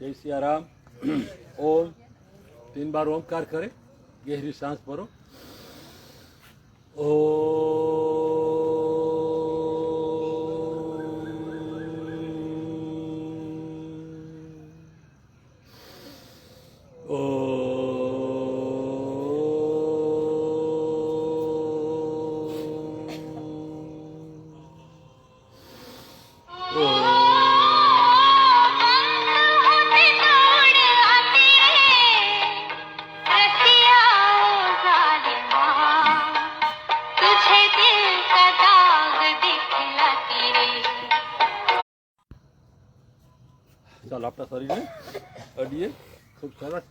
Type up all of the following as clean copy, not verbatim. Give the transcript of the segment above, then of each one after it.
जय सिया राम। ओम 3 बार ओमकार करे, गहरी सांस भरो। ચાલો આપણા શરીરને અડીએ, ખૂબ સરસ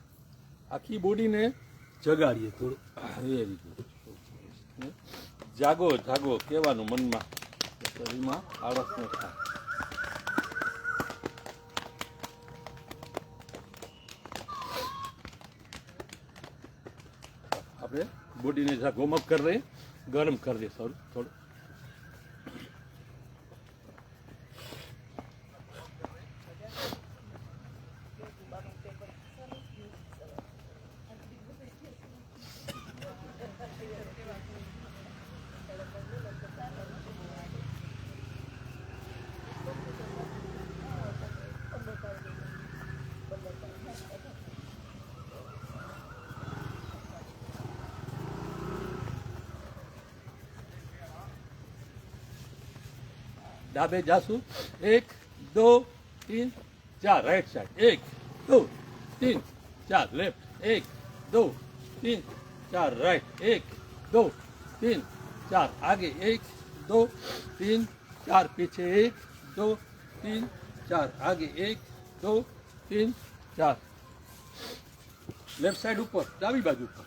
આખી બોડીને જગાડીએ થોડું, એ રીતે જાગો જાગો કહેવાનું મનમાં, શરીરમાં આળસ ન થાય. આપણે બોડીને ગોમક કરી દઈએ, ગરમ કરી દઈએ થોડું. डाबे जासू 1 2 3 4 राइट साइड 1 2 3 4 लेफ्ट 1 2 3 4 राइट 1 2 3 4 आगे 1 2 3 4 पीछे 1 2 3 4 आगे 1 2 3 4 लेफ्ट साइड ऊपर डाबी बाजू पर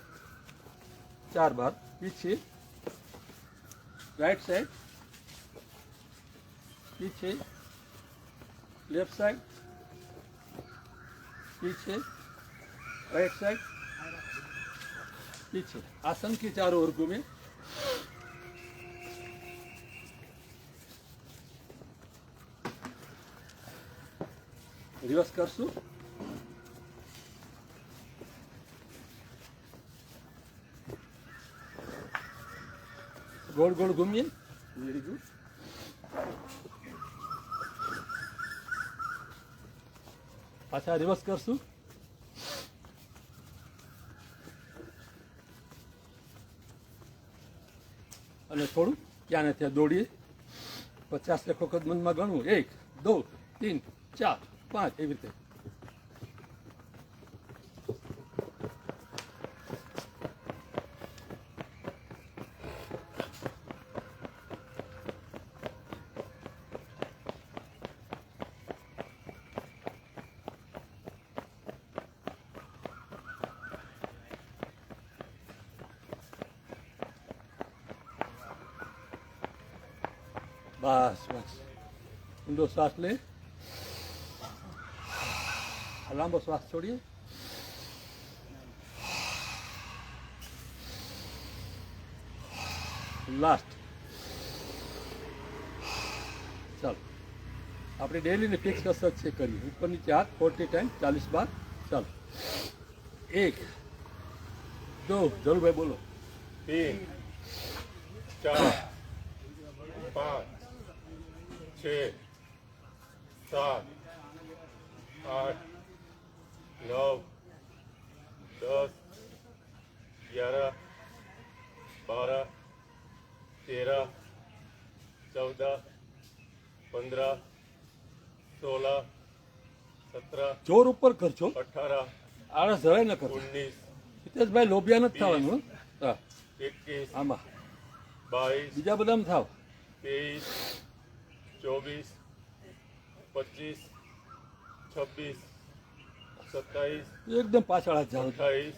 4 बार पीछे राइट साइड पीछे लेफ्ट साइड पीछे राइट साइड पीछे. आसन के चारों ओर घूमे. रिवर्स करशु. गोल गोल घूमिए. Very good. पाछा रिवर्स करशु. અને થોડું ત્યાં ને ત્યાં દોડીએ. 50 વખત મનમાં ગણવું. 1 2 3 4 5 એવી રીતે. बस बस ऊंडो श्वास ले. लांबो श्वास छोड़िए. लास्ट. चलो अपनी डेली ने फिक्स कसरत से करिए. ऊपर नीचे हाथ 40 टाइम 40 बार. चलो 1 2 जरूर भाई बोलो. 3 4 5 6 7 8 9 10 11 12 13 14 15 16 17 જોર ઉપર કરજો. 18 આળસ જરાય ન કરજો. 19 હિતેશભાઈ લોભિયા નથી થવાનું. હા 21 આમાં 22 બીજા બધામાં થાવ. 23 24 25 26 27 એકદમ પાછળ હાથ જાઓ. 28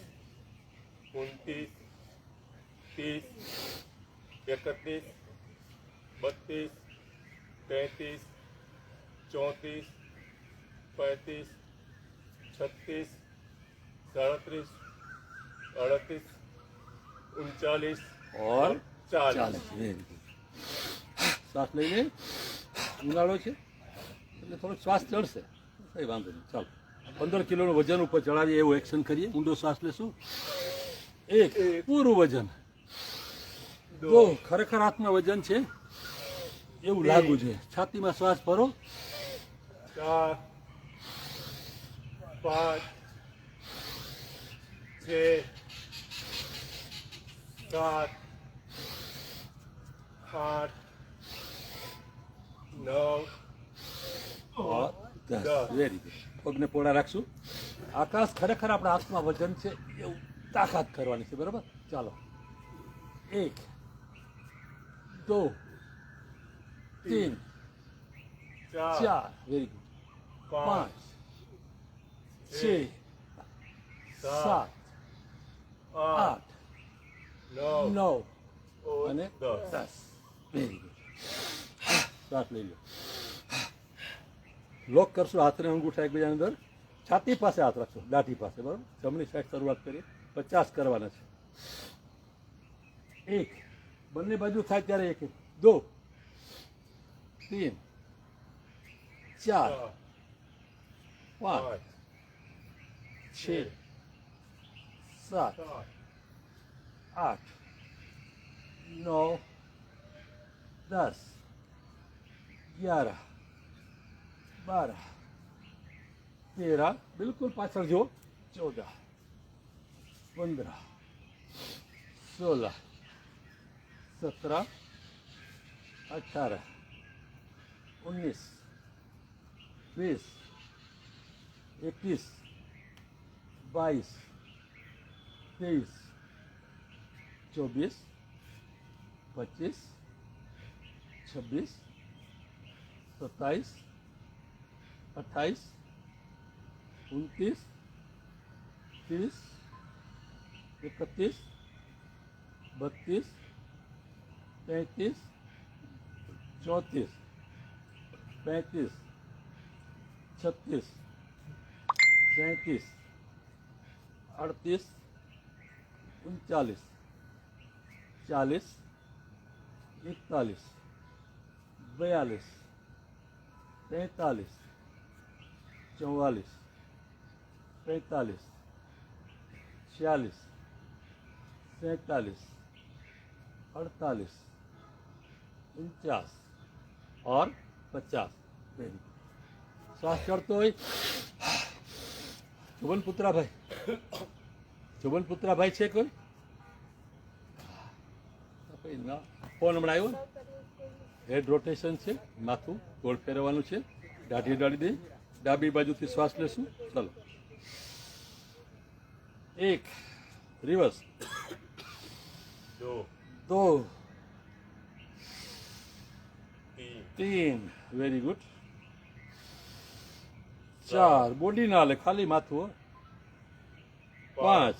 29 30 31 32 33 34 35 36 37 38 39 और 40. શ્વાસ લઈને ઉનાળો છે એટલે થોડોક શ્વાસ ચડશે. કઈ વાંધો નહીં, ચાલો 15 કિલોનું વજન ઉપર ચડાવીએ એવું એક્શન કરીએ. ઊંડો શ્વાસ લેશું. એક, પૂરું વજન. દો, ખરેખર હાથમાં વજન છે એવું લાગુ છે. છાતીમાં શ્વાસ ભરો. 4 5 6 7 8 9 વેરી ગુડ. પગને પોળા રાખશું. આકાશ, ખરેખર આપણા હાથમાં વજન છે એવું તાકાત કરવાની છે, બરાબર? ચાલો, 1 2 3 4, વેરી ગુડ, 5 6 7 8 9 અને 10. Very good. શ્વાસ લઈ લો. લોક કરશું હાથને અંગૂઠા એકબીજાની અંદર. છાતી પાસે હાથ રાખશો, દાઢી પાસે, બરાબર? જમણી સાઈડ શરૂઆત કરીએ. 50 કરવાના છે. 1, બંને બાજુ થાય ત્યારે 1 2 3 4 5 6 7 8 9 10 11 12 13, બિલકુલ પાછળ જુઓ, 14 15 16 17 18 19 20 21 22 23 24 25 26 27 28 29 30 31 32 33 34 35 36 37 38 39 40 41 42 43 44 45 46 47 48 49 और 50. Very good. श्वास चढ़तो હોય. जुबलपुत्रा भाई છે કોઈ? ના. ફોન હમણાં આવ્યો ને? હેડ રોટેશન છે, માથું ગોળ ફેરવવાનું છે. દાઢી ડાળી દે. ડાબી બાજુથી શ્વાસ લેશું. ચાલો, 1 રિવર્સ, 2 3, વેરી ગુડ, 4, બોડી ના લે, ખાલી માથું, 5,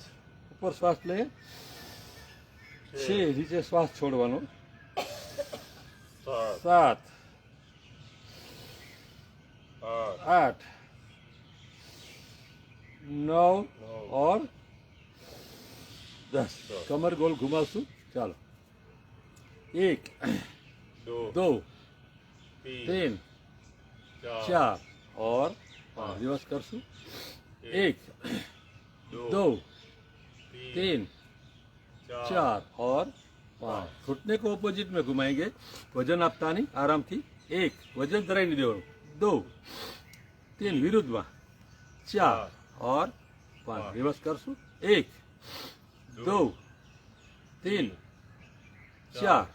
ઉપર શ્વાસ લે, 6, નીચે શ્વાસ છોડવાનો, 7 8 9 और 10. कमर गोल घुमावશું. ચાલો, 1 2 3 4 और 5. रिवर्स करશું. 1 2 3 4 और 5. घुटने को ऑपोजिट में घुमाएंगे. वजन आपता नहीं, आराम थी. 1 वजन धराई नहीं देવાનું. 2 3 विरुद्ध में, 4 और 5. रिवर्स करશું. 1 2 3 4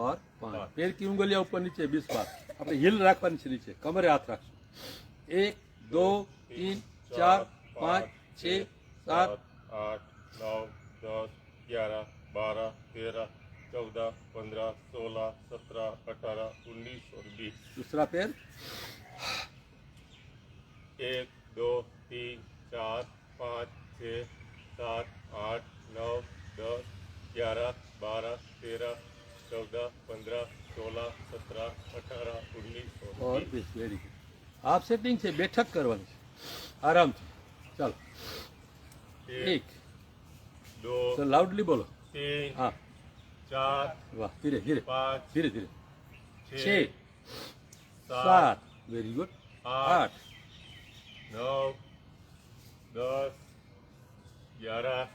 और 5. पैर की उंगलियां ऊपर नीचे 20 बार. આપણે હિલ રાખવાની છે નીચે. કમરે હાથ રાખશું. 1 2 3 4 5 6 7 8 9 10 11 12 13 14 15 16 17 18 19 और 20. दूसरा पैर. 1 2 3 4 5 6 7 8 9 10 11 12 13 14 15 16 17 18 19 और 20. Very good. હાફ સેટિંગ છે, બેઠક કરવાની છે આરામથી. ચાલો, 1 2 સર લાઉડલી બોલો. 3 હા, 4 વાહ, ધીરે ધીરે 5 ધીરે ધીરે. 6 6 7, very good, 8 9 10 11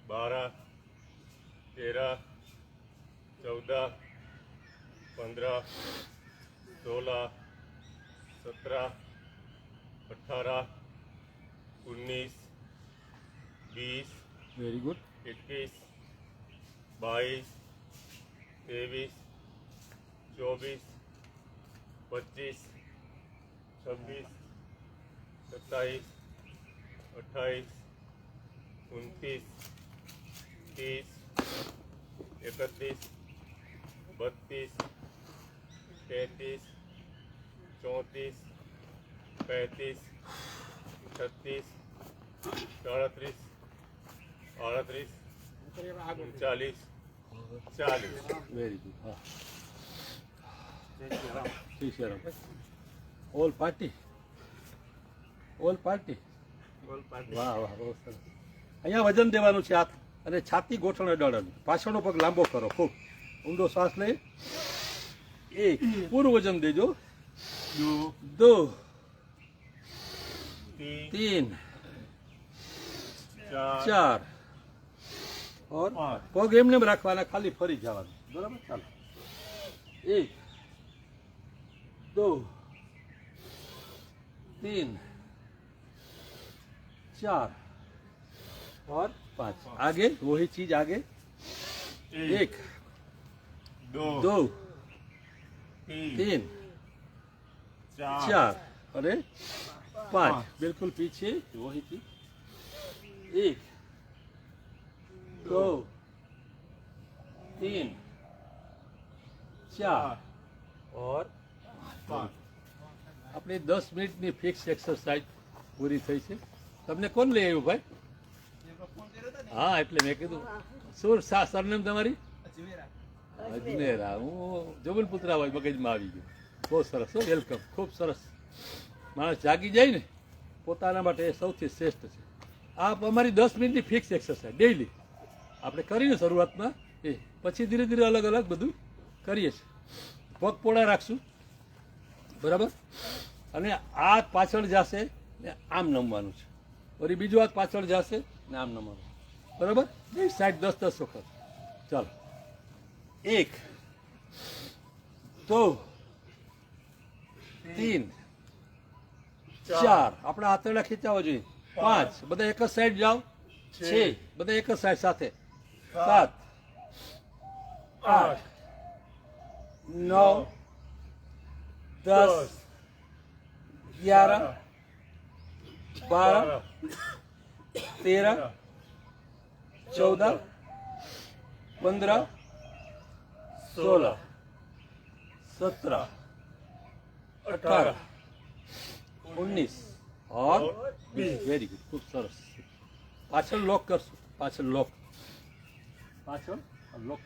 12 13 14 15 16 17 18 19 20 very good. 21 22 23 24 25 26 27 28 29 30 31 32 33 34 35 36 37 38 39 40 very good. હા, જય Shri Ram. All party, all party. વાહ વાહ, બહુ સરસ. અહીંયા વજન દેવાનું છે હાથ અને છાતી ગોઠણ અડાડવાનું. પાછળનો પગ લાંબો કરો, ખૂબ ઊંડો શ્વાસ લઈ. એક, પૂરું વજન દેજો. 2 3 4 और पग एमने रखवाना, खाली फरी जवानुं. बराबर, चालो. 1 2 3 4 और 5. आगे वही चीज आगे. 1 2 3 4 अरे 5. बिल्कुल पीछे वही चीज. 1 2 3 4 और 5. આપણે 10 મિનિટની ફિક્સ એક્સરસાઇઝ પૂરી થઈ છે. તમને કોણ લઈ આવ્યું ભાઈ? હા, એટલે મેં કીધું. શું સરનેમ તમારી? અજમેરા. હું જબલપુત્રા હોય મગજમાં આવી ગયું. બહુ સરસ. વેલકમ. ખૂબ સરસ. માણસ જાગી જાય ને પોતાના માટે એ સૌથી શ્રેષ્ઠ છે. આ અમારી 10 મિનિટની ફિક્સ એક્સરસાઇઝ ડેઈલી આપણે કરીને શરૂઆતમાં, એ પછી ધીરે ધીરે અલગ અલગ બધું કરીએ છીએ. પગ પોળા રાખશું, બરાબર, અને હાથ પાછળ જશે ને આમ નમવાનું છે. વળી બીજો હાથ પાછળ જશે ને આમ નમવાનું, બરાબર. બે સાઈડ 10 વખત. ચાલો. 1 2 3 4. આપણા હાથેડા ખેંચાવા જોઈએ. 5. બધા એક જ સાઈડ જાઓ. 6. બધા એક જ સાઈડ સાથે. 7 8 9 10 11 12 13 14 15 16 17 18 19 और 20. Very good. ખૂબ સરસ. પાછળ લોક કરશું. પાછળ લોક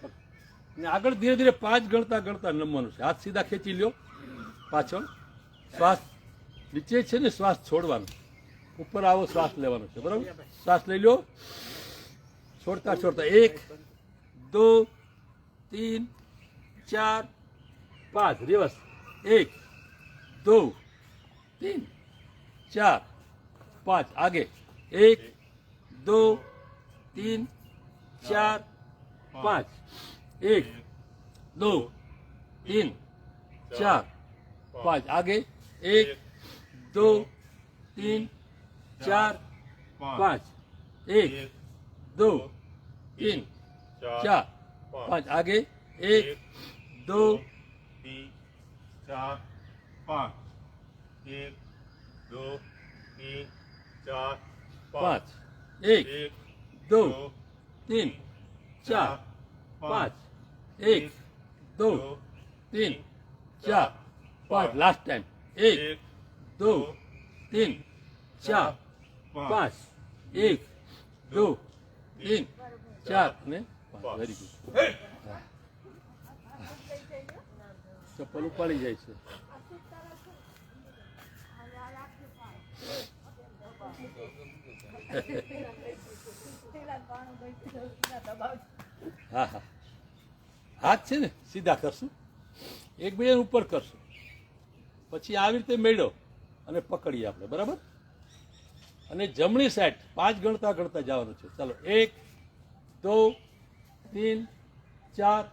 કરશું ને આગળ ધીરે ધીરે 5 ગણતા ગણતા નમવાનું છે. હાથ સીધા ખેંચી લ્યો. પાછળ શ્વાસ નીચે છે ને, શ્વાસ છોડવાનો. ઉપર આવો શ્વાસ લેવાનો છે, બરાબર. શ્વાસ લઈ લો. છોડતા છોડતા 1 2 3 4 5. રિવર્સ. 1 2 3 4 5. आगे 1 2 3 4 5. 1 2 3 4 5. आगे 1 2 3 4 5. 1 2 3 4 5. आगे 1 2 4 5 1 2 3 4 5. 1 2 3 4 5. 1 2 3 4 5. Last time. 1 2 3 4 5. 1 2 3 4 અને 5. Very good. ચપ્પલ ઉપાડી જાય છે. હા હા, હાથ છે ને સીધા કરશું, એકબીજાને ઉપર કરશું, પછી આવી રીતે મેળો અને પકડીએ આપણે, બરાબર. અને જમણી સાઈડ 5 ગણતા ગણતા જવાનું છે. ચાલો 1 2 3 4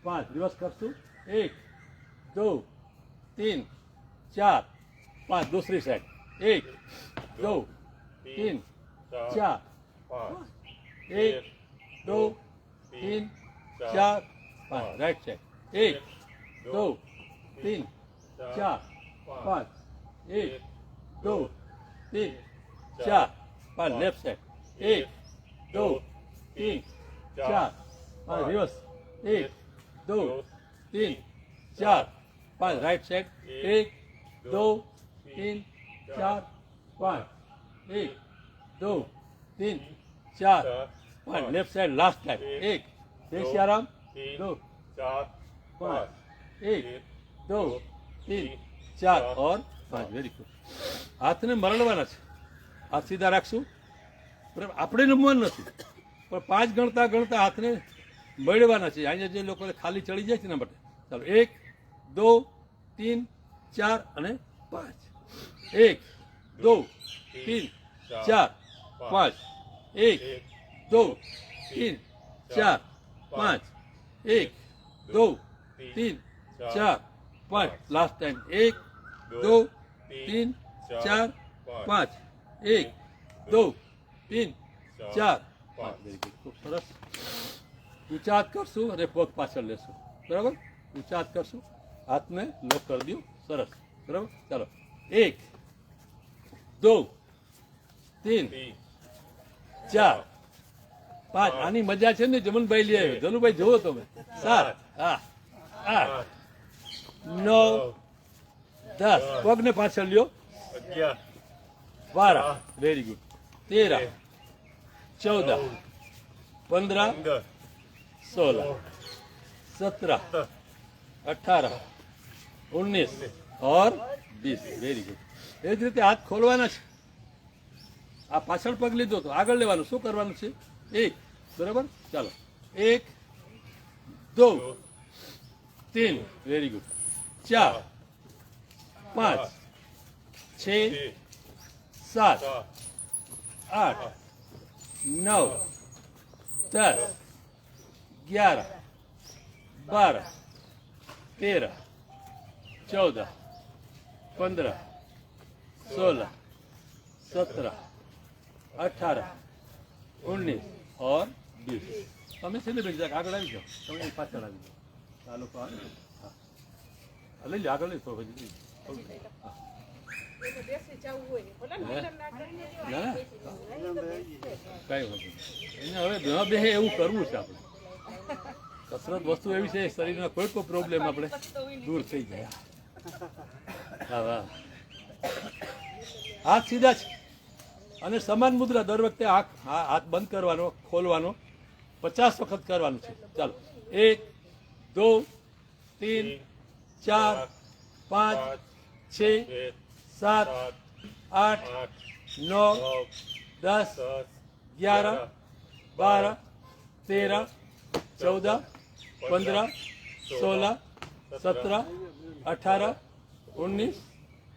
5. રિવર્સ કરશું. 1 2 3 4 5. दूसरी side 1 2 3 4 1 2 3 4 5. Right side 1 2 3 4 5 1 2 3 4 5. Left side 1 2 3 4 5. Reverse 1 2 3 4 5. Right side 1 2 3 4 5 1 2 3 4 5. Left side last time 1 जय श्री राम 2 4 5 1 2 3 4 और 5. Very good. હાથને મરડવાના છે. હાથ સીધા રાખશું, બરાબર. આપણે નમવાનું નથી, પણ 5 ગણતા ગણતા હાથને મળવાના છે. અહીંયા જે લોકોને ખાલી ચડી જાય છે એના માટે. ચાલો 1 2 3 4 અને 5. 1 2 3 4 5 1 2 3 4 5 1 2 3 4 5. Last time 1 2 3 4 5 1 2 3 4 5. Very good. ખૂબ સરસ. ઊંચા હાથ કરશું અને પગ પાછળ લેશું, બરાબર. ઊંચા હાથ કરશું, હાથને લોક કરી દો. સરસ, બરાબર. ચાલો 1 2 3 4 5. આની મજા છે ને. જમનભાઈ લઈ આવ્યો. જનુભાઈ જોવો તમે. 7 8 9 10. પગને પાછળ લ્યો. 12. Very good. 13 14 15 16 17 18 19 और 20. Very good. એ જ રીતે હાથ ખોલવાના છે. આ પાછળ પગ લીધો તો આગળ લેવાનું. શું કરવાનું છે? 1, બરાબર. ચાલો 1 2 3. Very good. 4 5 6 7 8 9 10 11 12 13 14 15 16 17 18 19 और 20. તમે છે ને બેન જરાક આગળ આવી જાઓ. તમે અહીં પાછળ આવી જાઓ. આ લોકો આવે ને. હા, લઈ લો આગળ. લઈ થોડું હજી. હા. ના ના કઈ વાંધો નહીં. એને હવે ન બેહે એવું કરવું છે આપણે. કસરત વસ્તુ એવી છે, શરીરમાં કોઈ પણ પ્રોબ્લેમ આપણે દૂર થઈ જાય. હા વાહ. હાથ સીધા છે અને સમાન મુદ્રા. દર વખતે હાથ બંધ કરવાનો, ખોલવાનો 50 વખત કરવાનું છે. ચાલો 1 2 3 4 5 6 7 8 9 10 11 12 13 14 15 16 17 18 19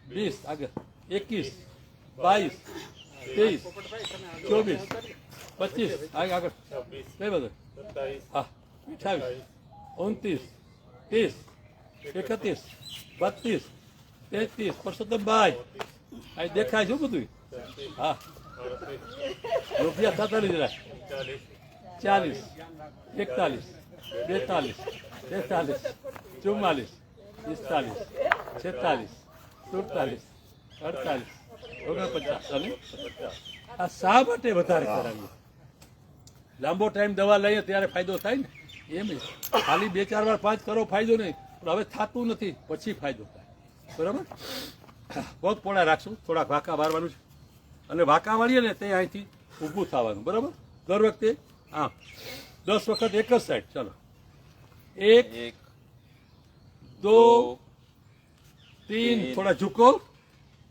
20. આગળ 21 22 23 24 25. આગળ કઈ બધું? હા 28 29 30 31 32 33. પરસોત્તમભાઈ અહીં દેખાય છે બધું. હા રૂપિયા 47 40 41 42 43 44 45 46 47 48 49 અને 50. આ શા માટે વધારે કરાવીએ? લાંબો ટાઈમ દવા લઈએ ત્યારે ફાયદો થાય ને. એમ ખાલી 2-4 વાર 5 કરો ફાયદો નહીં, પણ હવે થતું નથી પછી ફાયદો થાય, બરાબર. પગ પોળા રાખશું. થોડાક વાંકા વારવાનું છે અને વાંકા વાળીએ ને તે અહીંથી ઊભું થવાનું, બરાબર. દર વખતે આમ 10 વખત એક જ સાઈડ. ચાલો 1 2 3. થોડા ઝુકો.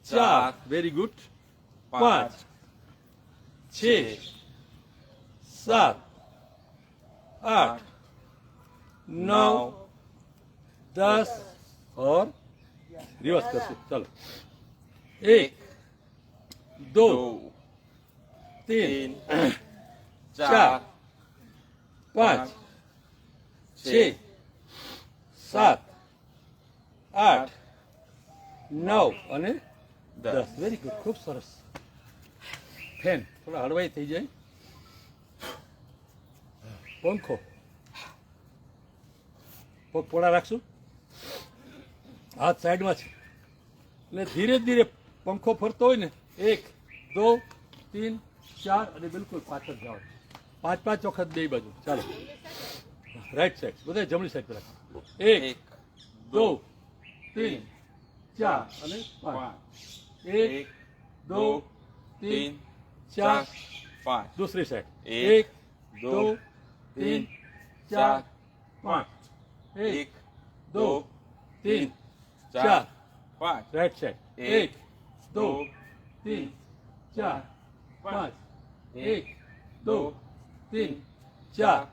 4. Very good. 5 6 7 8 9 10 और रिवर्स करते. चलो एक दो दो तीन तीन चार चार पाँच छः सात आठ नव અને 10 વેરી ગુડ ખૂબ સરસ ફેન થોડા હળવાઈ થઈ જાય પંખો પગ પોળા રાખશું હાથ સાઈડમાં છે એટલે ધીરે ધીરે પંખો ફરતો હોય ને 1 2 3 4 અને બિલકુલ પાછળ જાઓ 5 વખત બે બાજુ ચાલો રાઈટ સાઈડ બધા જમણી સાઈડ પર રાખો 1 एक 2 3 4 અને 5 1 एक 2 3 4 पाँच दूसरी साइड एक, 1 2 दो, 3 4 5 1 2 3 4 पाँच राइट साइड एक, 1 2 3 4 5 1 2 3 4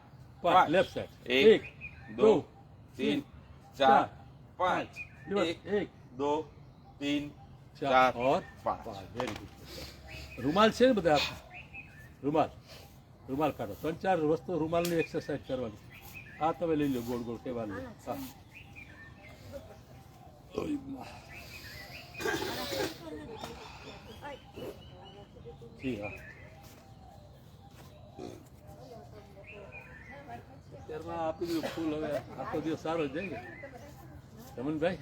5 लेफ्ट साइड एक, 1 2 तीन 4 चार पाँच रिवर्स एक 1 दो तीन 4 चार और पाँच 5 वेरी गुड રૂમાલ છે ને બધા રૂમાલ રૂમાલ કાઢો 3-4 વસ્તુ રૂમાલની એક્સરસાઇઝ કરવાની આ તમે લઈ લો ગોળ ગોળ કહેવાનું હા જી હા અત્યારમાં આપી દીધું ફૂલ હવે આખો દિવસ સારો જાય ને રમણભાઈ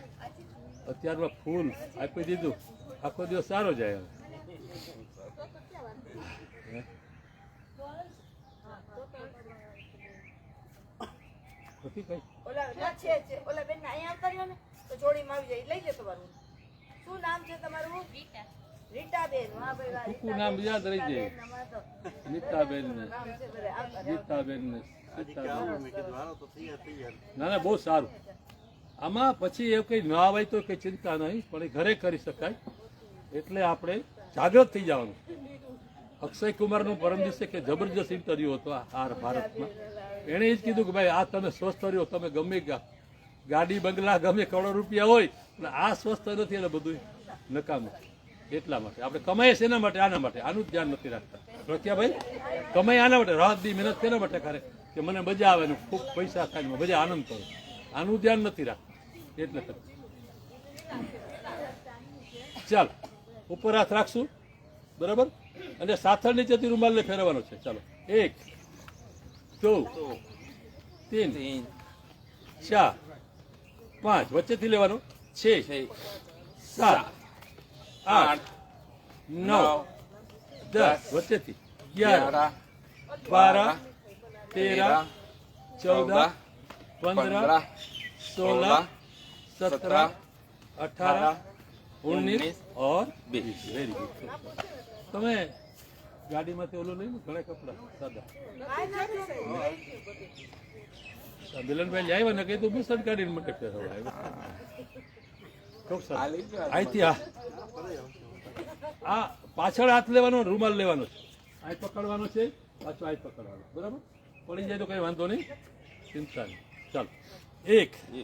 અત્યારમાં ફૂલ આપી દીધું આખો દિવસ સારો જાય હવે નથી કઈ ઓલા ના છે ઓલા બેન અહીંયા આવતા રહ્યો ને તો જોડીમાં આવી જાય લઈ લે તમારું શું નામ છે તમારું રીટાબેન વાહ ભાઈ વાહ ટૂંકું નામ યાદ રહી જાય રીટાબેન, અમારે તો નીતાબેન ને નામ છે બધા આવતા રહ્યા. ગીતાબેન ને સીતાબેન. ના ના બહુ સારું આમાં પછી એવું કંઈ ના આવે તો કંઈ ચિંતા નહીં પણ એ ઘરે કરી શકાય એટલે આપણે જાગૃત થઈ જવાનું અક્ષય કુમારનું પરમ દિવસે કે જબરજસ્ત ઇન્ટરવ્યુ હતો આ ભારતમાં એણે જ કીધું કે ભાઈ આ તમે સ્વસ્થ રહ્યો તમે ગમે ગાડી બંગલા ગમે કરોડો રૂપિયા હોય પણ આ સ્વસ્થ નથી એટલે બધું નકામું એટલા માટે આપણે કમાઈએ છે એના માટે આના માટે આનું જ ધ્યાન નથી રાખતા ભાઈ કમાઈ આના માટે રાત દી મહેનત તેના માટે કરે કે મને મજા આવે ને ખૂબ પૈસા ખાઈને મજા આનંદ કરો આનું ધ્યાન નથી રાખતા એટલે ચાલ ઉપર હાથ રાખશું બરાબર અને સાથળ નીચેથી રૂમાલને ફેરવવાનો છે ચાલો 1 2 3 तीन 4 5 વચ્ચેથી લેવાનો 6 छः 7 8 9 नौ 10 વચ્ચેથી 11 ग्यारह 12 13 14 15 16 17 18 19 और 20 વેરી ગુડ તમે ગાડીમાંથી ઓલું લઈને ઘણા કપડા સાદા કાંઈ નથી સાહેબ, લઈ ગયું બધું. મિલનભાઈ આવ્યા ને કીધું બુસટ ગાડી માટે ફેરવવા ખૂબ સરસ આ લઈ જાઓ. અહીંથી આ પાછળ હાથ લેવાનો રૂમાલ લેવાનો છે અહીં પકડવાનો છે પાછો અહીં પકડવાનો બરાબર પડી જાય તો કઈ વાંધો નહીં ચિંતા નહીં ચાલો 1 ये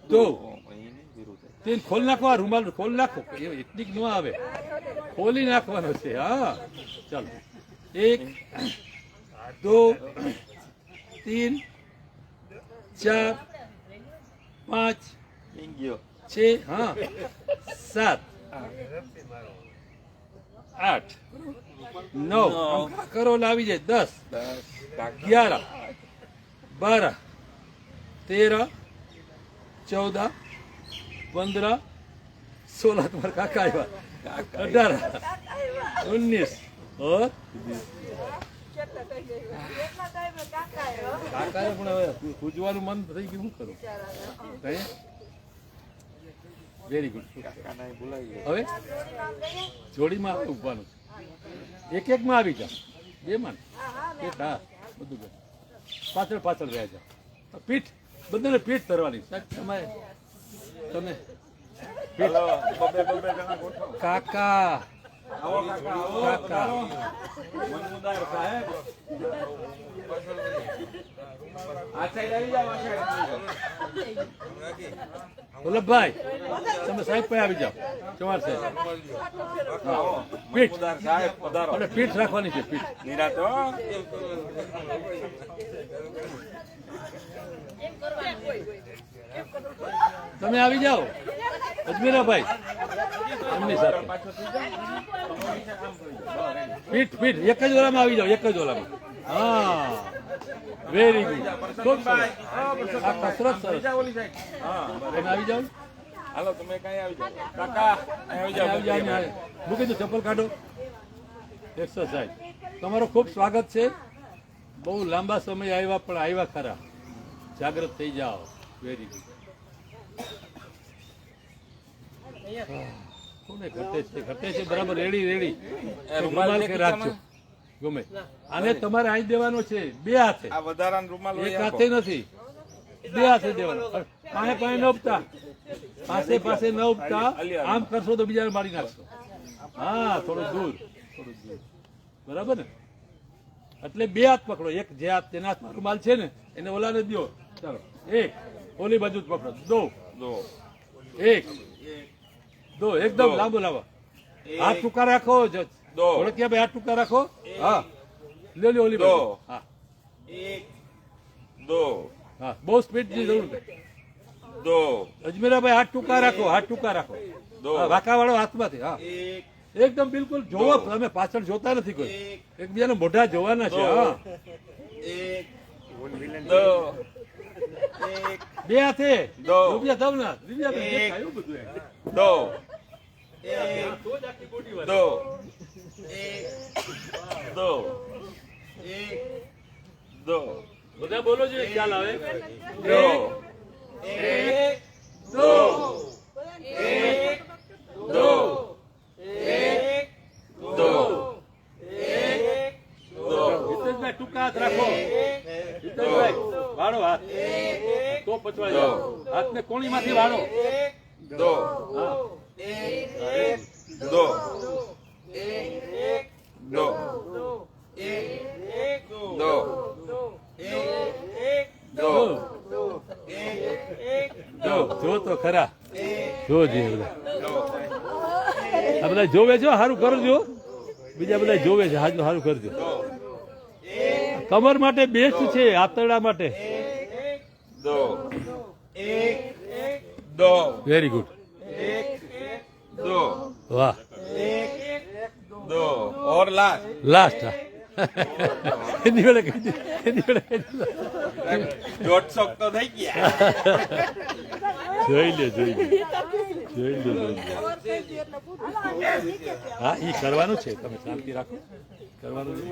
2 नहीं जीरो है 3 ખોલ નાખો આ રૂમાલ ખોલ નાખો એ એટલી ન આવે ખોલી નાખવાનો છે હા ચાલો 1 2 3 4 5 इंगियो 6 हाँ 7 8 9 કરો લાવી જાય 10 दस 11 12 13 14 15 16 तुम्हारे काका आया 18 19 और કેટલા કહી ગયું? કેટલા કહી ગયું? કાકા આવ્યો. કાકાએ પણ હવે પૂજવાનું મન થઈ ગયું શું કરું બિચારાને. વેરી ગુડ काका नहीं बुलाई હવે જોડીમાં આમ લઈએ? જોડીમાં આપણે ઊભવાનું છે એક એકમાં આવી જાઓ બેમાં હા, હા, મેં પીઠ હા બધું બધું પાછળ પાછળ રહ્યા જાઓ પીઠ બધાને પીઠ કરવાની સાહેબ તમે हेलो बबे बबे जना गोठो કાકા કાકા મનમુદાર સાહેબ આ સાઈડ આવી જાઓ આ સાઈડ વલ્લભભાઈ તમે સાહેબ પાસે આવી જાઓ ચૌહાણ સાહેબ પીઠ મનમુદાર સાહેબ પધારો આપણે પીઠ રાખવાની છે પીઠ નિરાત હો તમે આવી જાઓ અજમેરાભાઈ એમની સાથે પીઠ પીઠ એક જ ઓલામાં આવી જાઓ એક જ ઓલામાં હા વેરી ગુડ ખૂબ સરસ આ કસરત સરસ ઓલી સાઈડ હા તમે આવી જાઓ હાલો તમે કઈ આવી જાઓ કાકા અહીં આવી જાઓ આવી જાઓ મૂકી દો ચપ્પલ કાઢો એક્સરસાઇઝ તમારો ખૂબ સ્વાગત છે બહુ લાંબા સમય આવ્યા પણ આવ્યા ખરા જાગૃત થઈ જાઓ વેરી ગુડ કોને ઘટે છે બરાબર રેડી રેડી રૂમાલ કે રાખજો ગમે આને તમારે અહીં દેવાનો છે બે હાથે આ વધારાનો રૂમાલ એક હાથે નથી બે હાથે દેવાનો પાસે પાસે ન ઉપતા પાસે ન ઉપતા આમ કરશો તો બીજાને મારી નાખશો હા થોડું દૂર બરાબર ને એટલે બે હાથ પકડો એક જે હાથ જેના હાથમાં રૂમાલ છે ને એને ઓલાને દો ચાલો એક ઓલી બાજુ જ પકડો દો એક દો એકદમ લાંબો લાવો હાથ ટૂંકા રાખો ઓળખ્યા ભાઈ હાથ ટૂંકા રાખો હા લે ઓલી બાજુ હા એક દો હા બહુ સ્પીડ ની જરૂર છે દો અજમેરાભાઈ હાથ ટૂંકા રાખો હા, વાંકા વાળો હાથમાંથી હા એક એકદમ બિલકુલ જોવો તમે પાછળ જોતા નથી કોઈ એકબીજાના મોઢા જોવાના છે હા એક દો એક બે હાથે દો. રૂપિયા તબ ના દિવ્યા તો એક. દેખાયું બધું એમ. દો આ તો જ આખી body વાળી. દો એક દો એક દો બધા બોલો છો ખ્યાલ આવે દો એક દો એક દો એક દો એક દો હિતેશભાઈ ટૂંકા હાથ રાખો હિતેશભાઈ વાળો હાથ તો પચવાઈ જાઓ હાથને કોણીમાંથી વાળો દો હા એક દો એક દો એક દો એક દો જો તો ખરા જો બધા આ બધા જોવે છો સારું કરજો બીજા બધા જોવે છે હાજુ સારું કરજો કમર માટે બેસ્ટ છે આંતરડા માટે દો એક દો વેરી ગુડ दो વાહ एक दो और लास्ट લાસ્ટ એની વડે કહી દે એની વડે કહી દે 150 તો થઈ ગયા જોઈ લે હા ઈ કરવાનું છે તમે શાંતિ રાખો કરવાનું છે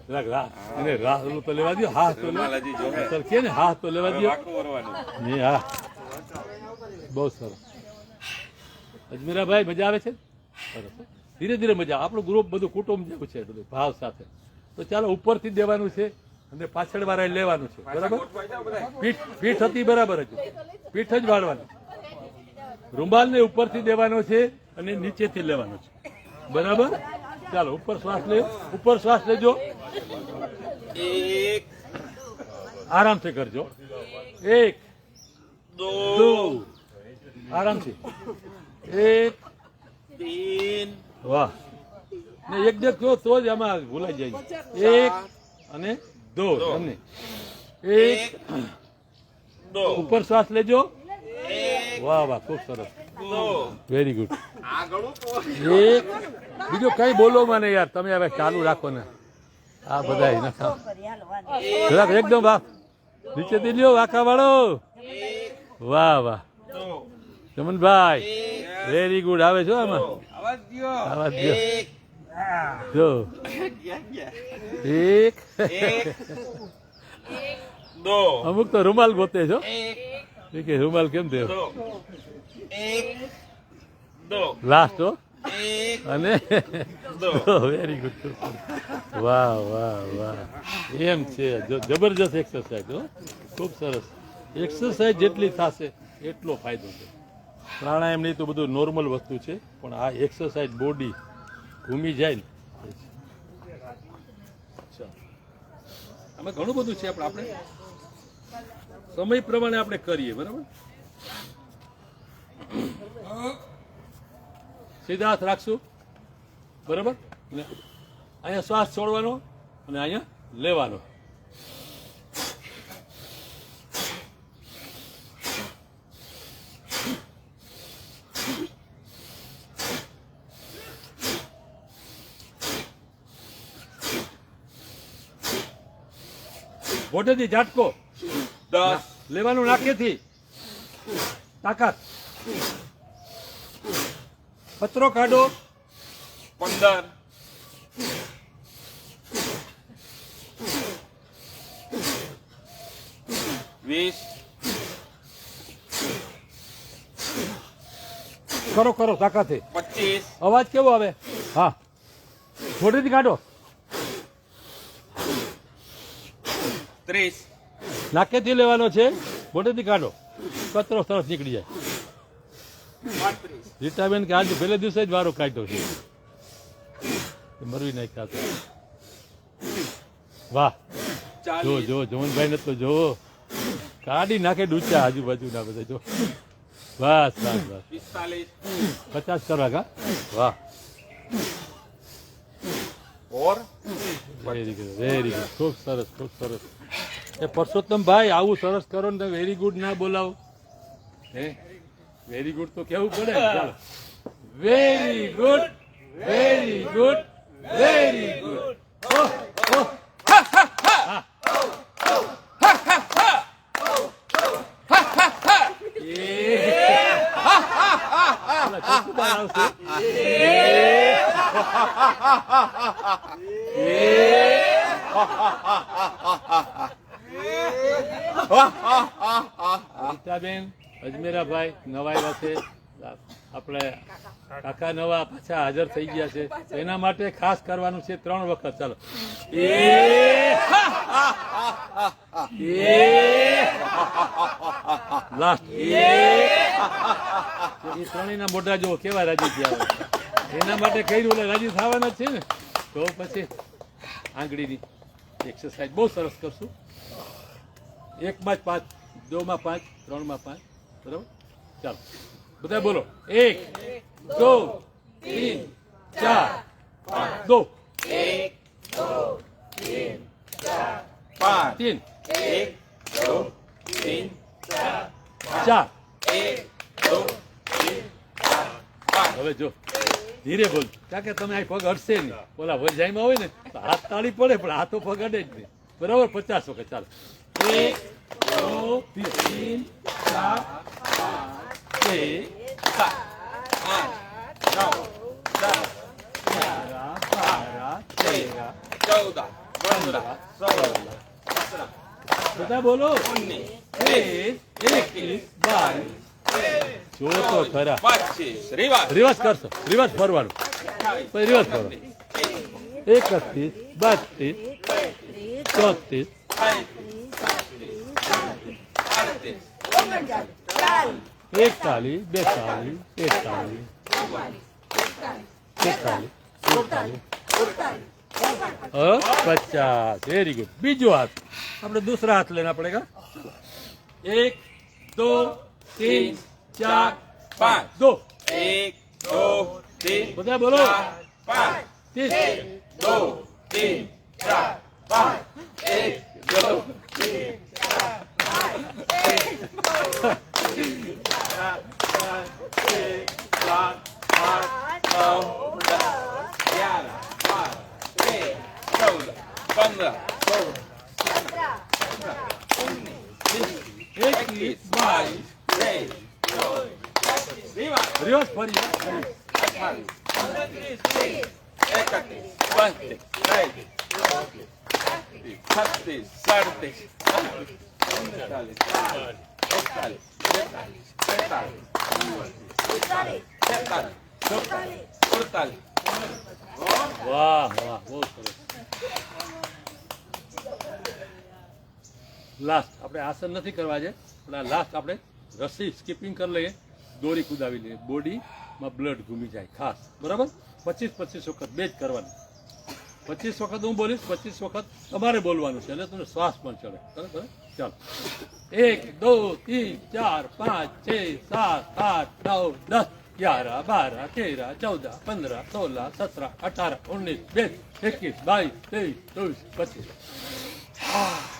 જરાક રાહ એને રાહ તો લેવા દો હા તો લેવા સર કે ને હા તો લેવા દો આખું વરવાનું ને હા બહુ સરસ અજમેરાભાઈ મજા આવે છે સરસ ધીરે ધીરે મજા આપણું ગ્રુપ બધું કુટુંબ જેવું છે બધું ભાવ સાથે તો ચાલો ઉપરથી દેવાનું છે અને પાછળ વાળા લેવાનું છે બરાબર પીઠ હતી બરાબર જ પીઠ જ વાળવાની રૂમાલ ને ઉપરથી દેવાનો છે અને નીચેથી લેવાનો છે બરાબર ચાલો ઉપર શ્વાસ લેજો एक આરામથી કરજો એક दो દો આરામથી એક तीन વાહ ને એક દેખજો તો જ આમાં ભૂલાઈ જાય એક અને દો તમને એક दो ઉપર શ્વાસ લેજો एक વાહ વાહ ખૂબ સરસ दो વેરી ગુડ આગળ એક બીજું કઈ બોલો મને યાર તમે હવે ચાલુ રાખો ને આ બધા નખા જરાક એકદમ વાહ નીચેથી લ્યો વાંકા વાળો વાહ વાહ दो ચમનભાઈ વેરી ગુડ આવે છો આમાં आवाज दियो આવાજ દ્યો. एक જો क्या क्या એક एक दो અમુક તો રૂમાલ ગોતે છો एक કે રૂમાલ કેમ થયો दो एक दो લાસ્ટ હો एक અને દો. વેરી ગુડ વાહ વાહ વાહ એમ છે જબરજસ્ત એક્સરસાઇઝ હો ખૂબ સરસ એક્સરસાઇઝ જેટલી થશે એટલો ફાયદો છે પ્રાણાયામની તો બધું નોર્મલ વસ્તુ છે પણ આ એક્સરસાઇઝ બોડી ઘૂમી જાય ને આમાં ઘણું બધું છે આપણે સમય પ્રમાણે આપણે કરીએ બરાબર સીધા હાથ રાખશું બરાબર અને અહીંયા શ્વાસ છોડવાનો અને અહીંયા લેવાનો મોઢેથી ઝાટકો 10 લેવાનું નાકેથી તાકાત પત્રો કાઢો 15 20 કરો કરો તાકાતથી 25 અવાજ કેવો આવે હા મોઢેથી કાઢો 30 નાકેથી લેવાનો છે મોઢેથી કાઢો કચરો સરસ નીકળી જાય 35 રીટાબેન કે આજે પહેલે દિવસે જ વારો કાઢ્યો છે મરવી નાખ્યા છે વાહ જો 40 જો જોવનભાઈ ને તો જો કાઢી નાખે ડૂચા આજુબાજુના બધા જો બસ બસ બસ 45 50 કરવા કા વાહ और વેરી ગુડ ખૂબ સરસ ખૂબ સરસ એ પરસોત્તમભાઈ આવું સરસ કરો ને વેરી ગુડ ના બોલાવો હે વેરી ગુડ તો કેવું પડે ચાલો very good very good very good oh oh રીટાબેન અજમેરાભાઈ નવાયેલા છે આપણે કાકા નવા પાછા હાજર થઈ ગયા છે એના માટે ખાસ કરવાનું છે 3 વખત ચાલો લાસ્ટ એ ત્રણેયના મોઢા જુઓ કેવા રાજી થયા એના માટે કર્યું એટલે રાજી થવાના જ છે ને તો પછી આંગળીની એક્સરસાઇઝ બહુ સરસ કરશું 1 માં 5 2 માં 5 3 માં 5 બરાબર ચાલો બધા બોલો 1 2 3 4 5 2 5 3 1 2 3 4 1 2 હવે જો ધીરે બોલ કારણ કે તમે આ પગ અડશે નહીં ઓલા વરજાઈમાં હોય ને તો હાથ તાળી પડે પણ હાથો પગ અડે જ નહીં બરાબર 50 વખત ચાલો 1 2 3 4 5 6 7 બધા બોલો 19 21 22 જો તો ખરા 25 રિવાજ રિવર્સ કરશો રિવર્સ ફરવાનું પછી રિવર્સ ફરવાનું 31 32 34 41 42 43 50 વેરી ગુડ બીજો હાથ આપણે दूसरा हाथ लेना पड़ेगा 1 2 3 4 5 2 1 2 3 બધા બોલો 5 3 2 3 4 5 1 2 3 રિવર્સ ફરી વાહ વાહ બહુ સરસ લાસ્ટ આપણે આસન નથી કરવા છે પણ આ લાસ્ટ આપણે રસ્સી સ્કીપિંગ કરી લઈએ દોરી કુદાવી લઈએ, બોડીમાં બ્લડ ઘૂમી જાય ખાસ, બરાબર? 25 વખત બે જ કરવાનું. 25 વખત હું બોલીશ, 25 વખત તમારે બોલવાનું છે, એટલે તમને શ્વાસ પણ ચડે. બરાબર? ચાલો, 1 2 3 4 5 6 7 8 9 10 11 12 13 14 15 16 17 18 19 20 21 22 23 24 25.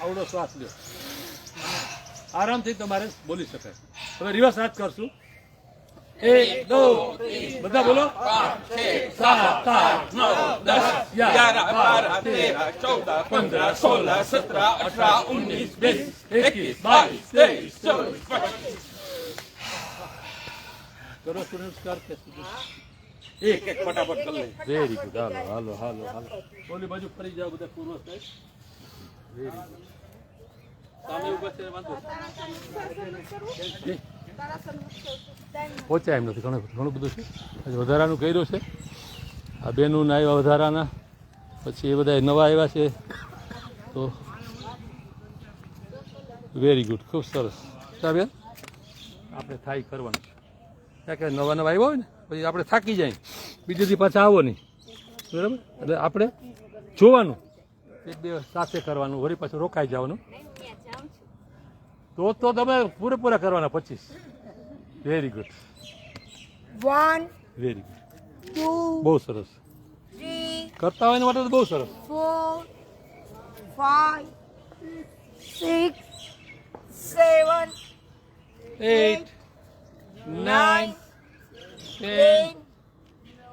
આવડો શ્વાસ લ્યો, આરામથી તમારે બોલી શકાય. હવે રિવર્સ હાથ કરશું. 1 2 બધા બોલો. 7 8 9 10 11 12 13 14 15 16 17 18 19 20 21 22 23 કરો સુનિશ્કાર કે એક ફટાફટ કરી લઈએ. Very good. હાલો હાલો હાલો હાલો, બોલી બાજુ ફરી જાઓ બધા પૂર્વ સાહેબ. Very good. સામે ઉભા છે, વાંધો પહોંચ્યા એમ નથી, ઘણું બધું છે. હજી વધારાનું કર્યું છે. આ બેનું આવ્યા વધારાના, પછી એ બધા નવા આવ્યા છે. તો વેરી ગુડ, ખૂબ સરસ. બેન આપણે થાય કરવાનું છે, કારણ કે નવા નવા આવ્યા હોય ને પછી આપણે થાકી જાય, બીજેથી પાછા આવો નહીં, બરાબર? એટલે આપણે જોવાનું, એક બે સાથે કરવાનું, વળી પાછું રોકાઈ જવાનું. તો તમે પૂરેપૂરા કરવાના 25. Very good. 1 વેરી ગુડ, 2 બહુ સરસ. 3 કરતા હોય એના માટે તો બહુ સરસ. 4 5 6 7 8 9 10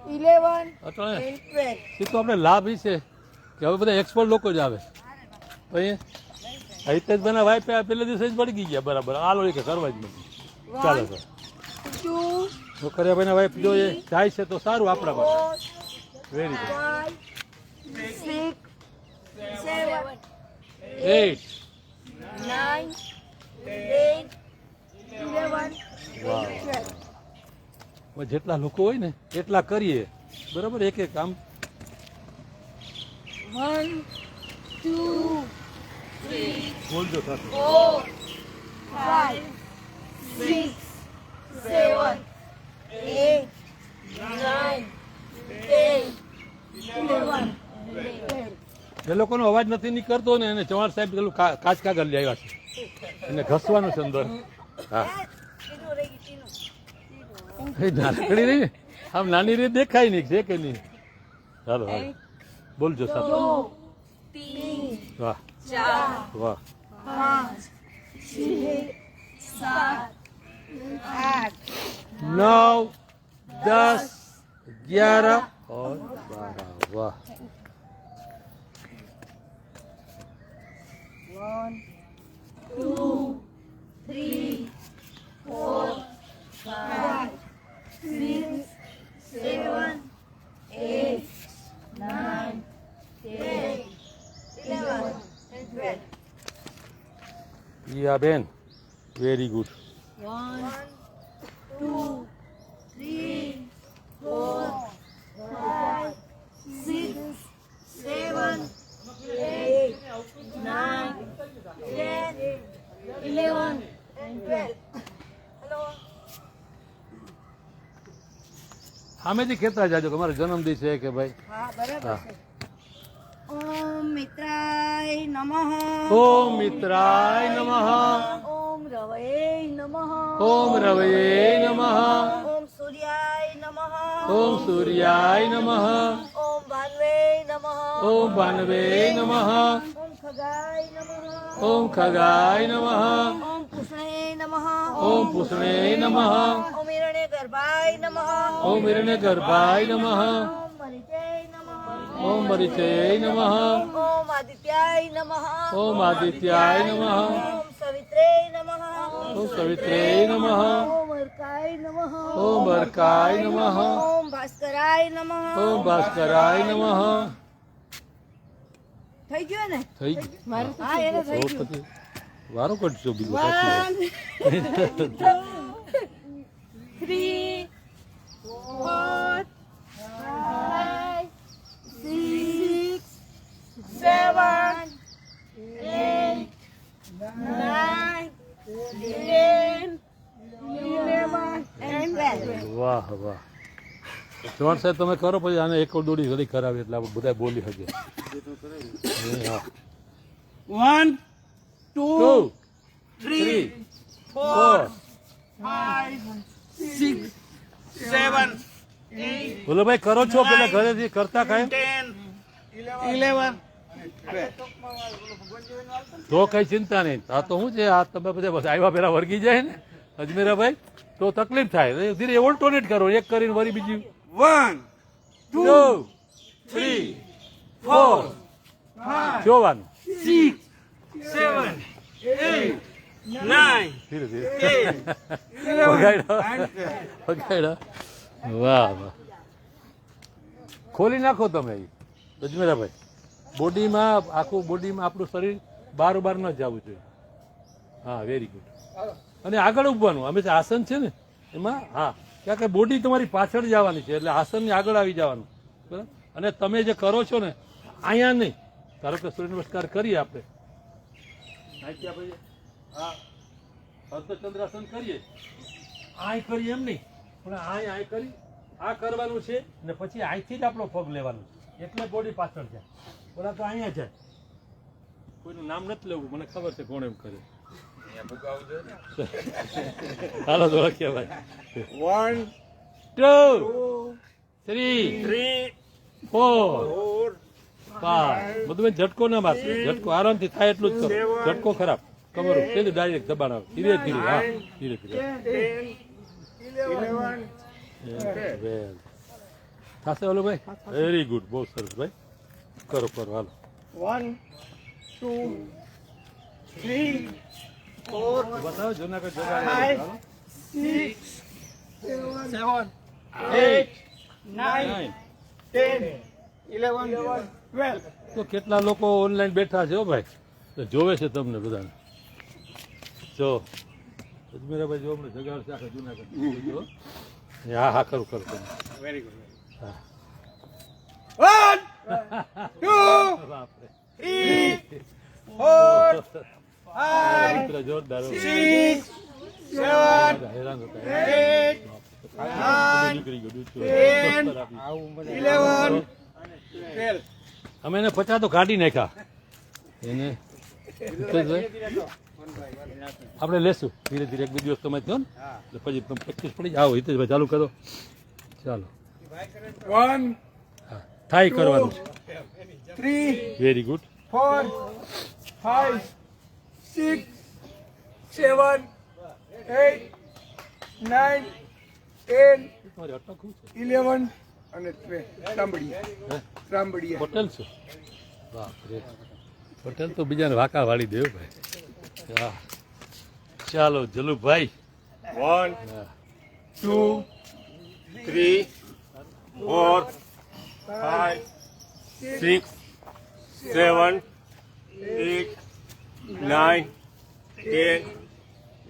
11 અટલે and 12. એ તો આપણે લાભ એ છે કે હવે બધા એક્સપર્ટ લોકો જ આવે. તો અહીંયા હિતેશભાઈના વાઈફ પહેલા દિવસે જ પડી ગયા બરાબર. આ લોકો કે કરવા જ નથી. ચાલો સર, 2 છોકરિયાભાઈના વાઈફ જો એ જાય છે તો સારું આપણા માટે. 4 વેરી ગુડ. 5 6 7 8 9 10 11 વાહ. 12. જેટલા લોકો હોય ને એટલા કરીએ, બરાબર? એક એક કામ. 1 2 બોલજો સાથે. 4 5 6 7 8 9 10 11 12. જે લોકોનો અવાજ નથી નીકળતો ને એને ચૌહાણ સાહેબ પેલું કાચ કાગળ લઈ આવ્યા છે, એને ઘસવાનું છે અંદર. હા, એ નાનકડી નહીં, આમ નાની રીત દેખાય નહીં છે કે નહીં. ચાલો હાલો, બોલજો સાથે. 3 વાહ 4 વાહ. 5 6 7 8 9 10 11 और 12. વાહ. 1 2 3 4 5 6 7 8 9 10 11 and 12. યા બેન, વેરી ગુડ. 1 2 3 4 5 6 7 8 9 10 11 and 12. Hello. સામેથી કહેતા જાજો કે મારો જન્મદિન છે કે ભાઈ. હા, બરાબર હા. છે. ઓમ મિત્રાય નમઃ. ઓમ મિત્રાય નમઃ. ઓમ રવયે નમઃ. ઓમ રવયે નમઃ. ઓમ સૂર્યાય નમઃ. ઓમ સૂર્યાય નમઃ. ઓમ ભાનવે નમઃ. ઓમ ભાનવે નમઃ. ઓમ ખગાય નમઃ. ઓમ ખગાય નમઃ. ઓમ પુષ્ણે નમઃ. ઓમ પુષ્ણે નમઃ. ઓમ હિરણ્ય ગર્ભાય નમઃ. ઓમ હિરણ્ય ગર્ભાય નમઃ. ઓમ મરિચે નમઃ. ઓમ મરીચય નમઃ. ઓમ આદિત્યાય નમઃ. ઓમ આદિત્યાય નમઃ. ઓમ સવિત્રે નમઃ. ઓમ સવિત્રે નમઃ. ઓમ અર્કાય નમઃ. ઓમ અર્કાય નમઃ. ઓમ ભાસ્કરાય નમઃ. ઓમ ભાસ્કરાય નમઃ. થઈ ગયું ને? થઈ ગયું. હા, એને થઈ તો ગયું. પછી વારો કરજો બીજું સાચી વાત. 1 2 3 4 5 6 7 8 9 10 11 and ચૌહાણ સાહેબ તમે કરો, પછી આને એક દોડી ઘડી કરાવી એટલે આપણે બધા બોલી શકીએ. હા. 1 2 2 3 4 5 6 7 8 બોલો ભાઈ, કરો છો પેલા ઘરેથી કરતા કાંઈ 10 11 તો કઈ ચિંતા નહીં. આ તો શું છે, આ તમે બધા આવ્યા પેલા વર્ગી જાય ને અજમેરાભાઈ, તો તકલીફ થાય. ધીરે ઓલ્ટરનેટ કરો, એક કરીને વળી બીજી. 1 2 3 4 જોવાનું. 6 7 8 9 ધીરે ધીરે વગાડો વગાડો. વાહ વાહ, ખોલી નાખો તમે અજમેરાભાઈ. બોડીમાં આખું બોડીમાં આપણું શરીર બાર ન જવું જોઈએ. હા, વેરી ગુડ. અને આગળ ઉભવાનું હંમેશા આસન છે ને એમાં. હા, ક્યાં કે બોડી તમારી પાછળ જવાની છે, એટલે આસનની આગળ આવી જવાનું. બરાબર. અને તમે જે કરો છો ને અહીંયા નહીં, ધારો કે સૂર્ય નમસ્કાર કરીએ આપણે, અહીંથી આપણે હા અર્ધચંદ્રાસન કરીએ, આય કરીએ એમ નહીં, પણ આય કરી આ કરવાનું છે ને પછી અહીંથી જ આપણો પગ લેવાનું છે, એટલે બોડી પાછળ જાય. બોલા તો અહીંયા જાય. કોઈનું નામ નથી લેવું, મને ખબર છે કોણ એમ કરે. હાલો તો લખીએ ભાઈ. 1 2 3 3 4 5. બધું ઝટકો ના મારશે, ઝટકો આરામથી થાય એટલું જ કરો. ઝટકો ખરાબ કમર પેલું ડાયરેક્ટ દબાણ આવે. ધીરે ધીરે. હા, ધીરે ધીરે 11 થશે ઓલો ભાઈ. વેરી ગુડ, બહુ સરસ ભાઈ. કરો કરો હાલો. 1 2 3 4 બતાવો જુનાગઢ 5 6 7 8 9 10 11 12 તો કેટલા લોકો ઓનલાઈન બેઠા છે હો ભાઈ, તો જોવે છે તમને બધાને. જો અજમેરાભાઈ જો અમને જગાડશે આખા જુનાગઢ. જો. હા હા, કરું કરું કરું. વેરી ગુડ હા. 1 2 બાપરે. 3 4 5 મિત્ર જોરદાર હો. 6 7 હેરાન હતા. 8 નીકળી ગયું. 11 12 અમે એને 50 તો કાઢી નાખ્યા એને. આપણે લેશું ધીરે ધીરે, એક બે દિવસ તમે થયો ને એટલે પછી તમે પ્રેક્ટિસ પડી જાય. આવો હિતેશભાઈ ચાલુ કરો. ચાલો 1 હા, થાય કરવાનું છે. 3 વેરી ગુડ. 4 5 6 7 8 9 10 તમારી અટક શું છે? 11 અને 12 ત્રાંબડિયા હે? ત્રાંબડિયા પટેલ છો? બાપરે, પટેલ તો બીજાને વાંકા વાળી દેવ ભાઈ. હા, ચાલો જલુભાઈ. 1 હા. 2 3 4 5 6 7 8 9 10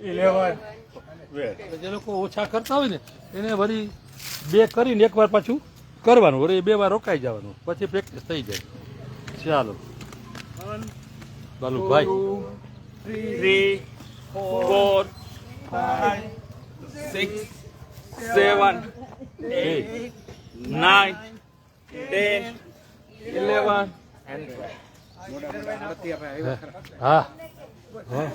11 12 તો જે લોકો ઓછા કરતા હોય ને એને વળી બે કરીને એકવાર પાછું કરવાનું, વળી બે વાર રોકાઈ જવાનું, પછી પ્રેક્ટિસ થઈ જાય. ચાલો બાલુભાઈ. 3 4 5 6 7 8 9 10 11 and 12 હા હા.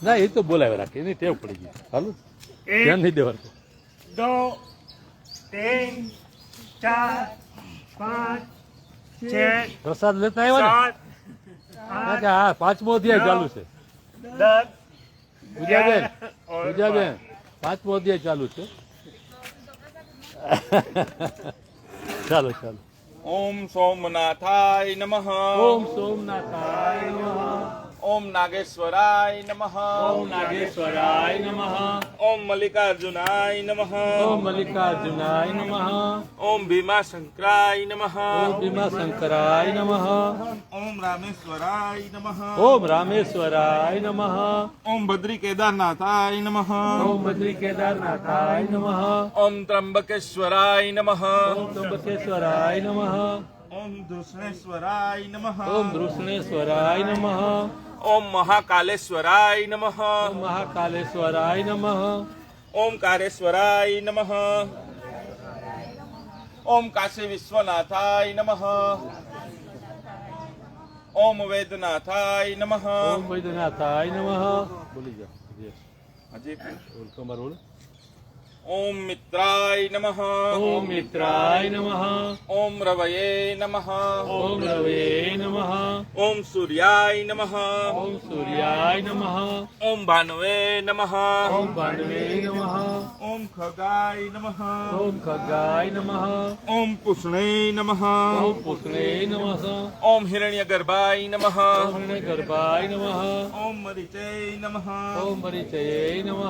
ના એ તો બોલાવે રાખે, એની ટેવ પડી ગઈ. હાલો ધ્યાન નહીં દેવાનું. 2 3 4 5 6 પ્રસાદ લેતા આવ્યા ને? 7 કારણ કે હા 5મો અધ્યાય ચાલુ છે. 10 પૂજાબેન, પૂજાબેન 5મો અધ્યાય ચાલુ છે. ચાલો ચાલો. ઓમ સોમનાથાય નમઃ. ઓમ સોમનાથાય નમઃ. ઓમ નાગેશ્વરાય નમઃ. ઓમ નાગેશ્વરાય નમઃ. ઓમ મલ્લિકાર્જુનાય નમઃ. ઓમ મલ્લિકાર્જુનાય નમઃ. ઓમ ભીમાશંકરાય નમઃ. ઓમ ભીમાશંકરાય નમઃ. ઓમ રામેશ્વરાય નમઃ. ઓમ રામેશ્વરાય નમઃ. ઓમ બદ્રી કેદારનાથાય નમઃ. ઓમ બદ્રી કેદારનાથાય નમઃ. ઓમ ત્રંબકેશ્વરાય નમઃ. ઓમ ત્રંબકેશ્વરાય નમઃ. ઓમ ધૃષ્ણેશ્વરાય નમઃ. ઓમ ધૃષ્ણેશ્વરાય નમઃ. ઓમ મહાકાલેશ્વરાય નમઃ ઓમ મહાકાલેશ્વરાય નમઃ ઓમ કારેશ્વરાય નમઃ ઓમ કાશી વિશ્વનાથાય નમઃ ઓમ વેદનાથાય નમઃ ઓમ વૈદ્યનાથાય નમઃ બોલી જાઓ હજી બોલ તમારું બોલ. ઓમ મિત્રાય નમઃ ઓમ મિત્રાય નમઃ ઓમ રવયે નમઃ ઓમ રવે નમઃ ઓમ સૂર્યાય નમઃ ઓમ સૂર્યાય નમઃ ઓમ ભાનુવે નમઃ ઓમ ભાનવે નમઃ ઓમ ખગાય નમઃ ઓમ ખગાય નમઃ ઓમ પુષ્ણે નમઃ ઓમ પુત્રે નમઃ ઓમ હિરણ્યગર્ભાય નમઃ ઓમ ગર્ભાય નમઃ ઓમ મરીચે નમઃ ઓમ પરિચયે નમઃ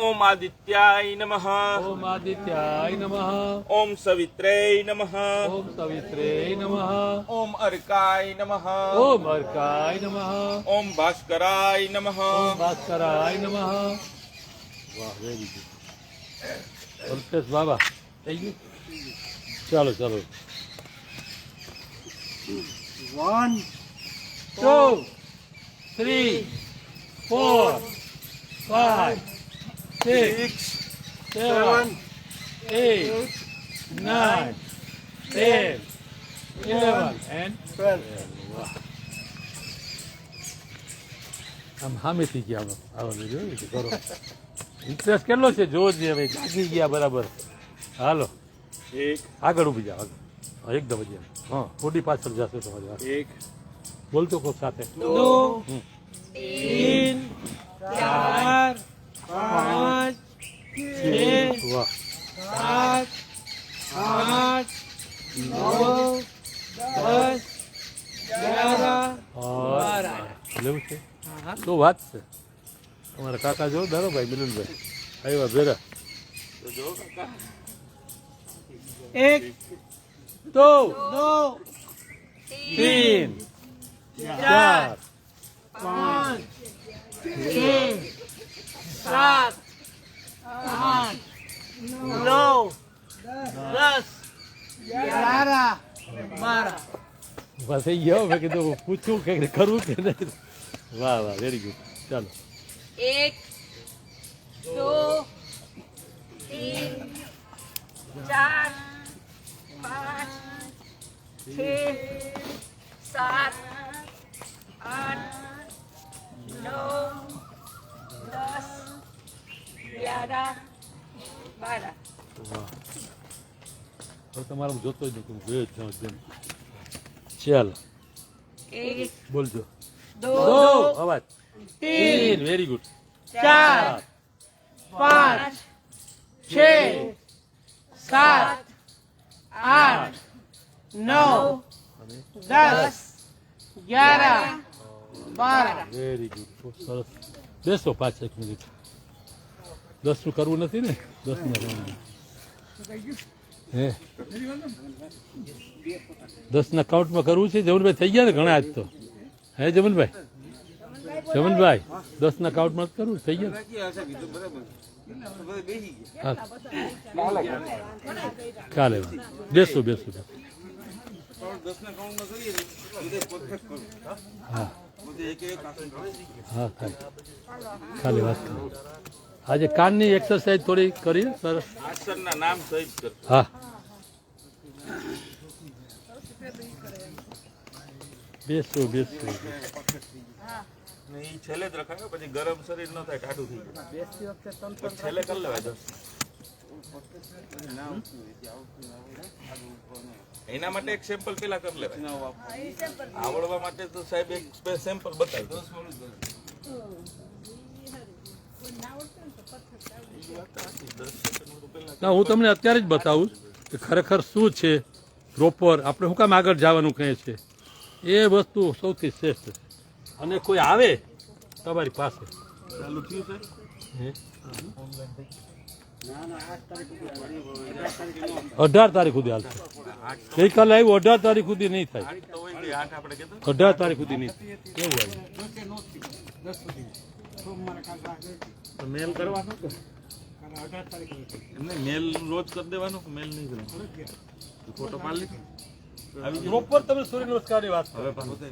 ઓમ આદિત્યાય નમઃ ઓમ આદિત્યાય નમઃ ઓમ સવિત્રે નમઃ ઓમ સવિત્રે નમઃ ઓમ અર્કાય નમઃ ઓમ અર્કાય નમઃ ઓમ ભાસ્કરાય નમઃ ઓમ ભાસ્કરાય નમઃ. વાહ વેરી ગુડ. અલ્પેશ બાબા થઈ ગયું. ચાલો ચાલો 1 2 3 4 5 6 7 8 9 10 11 and 12. વાહ. આમ સામેથી ગયા આવો જોયું કે કરો ઇન્ટરેસ્ટ કેટલો છે જોજે હવે જાગી ગયા બરાબર. હાલો એક આગળ ઊભી જાઓ આગળ. હા, એકદમ જ એમ. હા થોડી પાછળ જશો તમારી વાત એક બોલતો કોક સાથે 2 3 4 5 6 વાહ 7 8 9 10 11 લેવું છે શું વાત છે તમારા કાકા જો દારોભાઈ મિલનભાઈ આવ્યા ભેરા તો જો કાકા 1 2 3 4 5 6 7 8 9 10 11 12 ઉભા થઈ ગયો મેં કીધું પૂછું કે કરવું કે નહીં. વાહ વાહ વેરી ગુડ. ચાલો 1 2 3 4 5 6 7 8 9 10 11 12 વાહ હવે તમારું જોતો જ નથી વેચ જાઉં તેમ. ચાલો 1 બોલજો 2 અવાજ 3 વેરી ગુડ 4 5 6 7 8 9 10 11 12 વેરી ગુડ ખૂબ સરસ. બેસો 5 એક મિનિટ. 10 નું કરવું નથી ને 10 ના કરવું હે 10 ના કાઉન્ટમાં કરવું છે. જમનભાઈ થઈ ગયા ને ઘણા આજ તો હે જમનભાઈ 10 ના કાઉન્ટમાં કરવું થઈ ગયા હા. કાલે બેસો બેસો હા હા ખાલી વાત કરો. આજે કાનની એક્સરસાઇઝ થોડી કરી સરસ. આસનના નામ સહિત કર હા બેસો બેસો ને ઈ છેલ્લે જ રખાય પછી ગરમ શરીર ન થાય ટાઢું થઈ જાય પછી છેલ્લે કરી લેવાય 10 એના માટે એક સેમ્પલ પેલા કરી લેવાય. આવડવા માટે તો સાહેબ એક સેમ્પલ બતાવી દો. ના હું તમને અત્યારે જ બતાવું કે ખરેખર શું છે પ્રોપર આપણે શું કામ આગળ જવાનું કહે છે એ વસ્તુ સૌથી શ્રેષ્ઠ છે. અને કોઈ આવે તમારી પાસે ચાલુ થયું છે હે? 18 તારીખ સુધી હાલશે. ગઈકાલે આવ્યું 18 તારીખ સુધી નહીં થાય. તો હોય કે 8 આપણે કીધું 18 તારીખ સુધી નહીં થાય. કેવું આવ્યું તો મેલ કરવાનો કે એમને મેલ રોજ કરી દેવાનો કે મેલ નહીં કરવાનો ફોટો પાડી લીધો આવી ગયો પ્રોપર તમે સૂર્ય નમસ્કારની વાત કરો. હવે પાછો આવી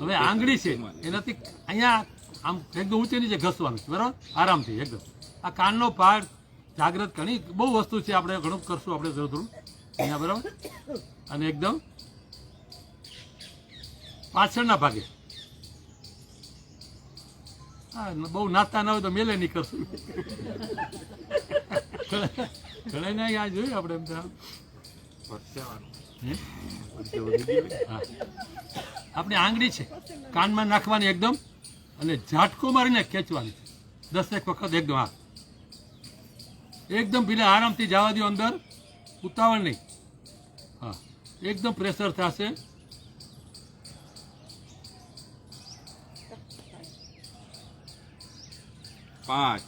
હવે આંગળી છે એનાથી અહીંયા આમ એકદમ ઊંચી નીચે ઘસવાનું છે બરાબર, આરામથી એકદમ. આ કાનનો પાર્ટ જાગ્રત ઘણી બહુ વસ્તુ છે, આપણે ઘણું કરશું આપણે થોડું અહીંયા બરાબર. અને એકદમ પાછળના ભાગે, હા બહુ નાચતા ના હોય તો મેલે નહીં કરશું. ઘણા ના આ જોયું આપણે એમ તો. હા આપણી આંગળી છે કાનમાં નાખવાની એકદમ, અને ઝાટકો મારીને ખેંચવાની 10 વખત એકદમ. હા એકદમ પેલે આરામથી જવા દો અંદર, ઉતાવળ નહીં. હા એકદમ પ્રેશર થશે. પાંચ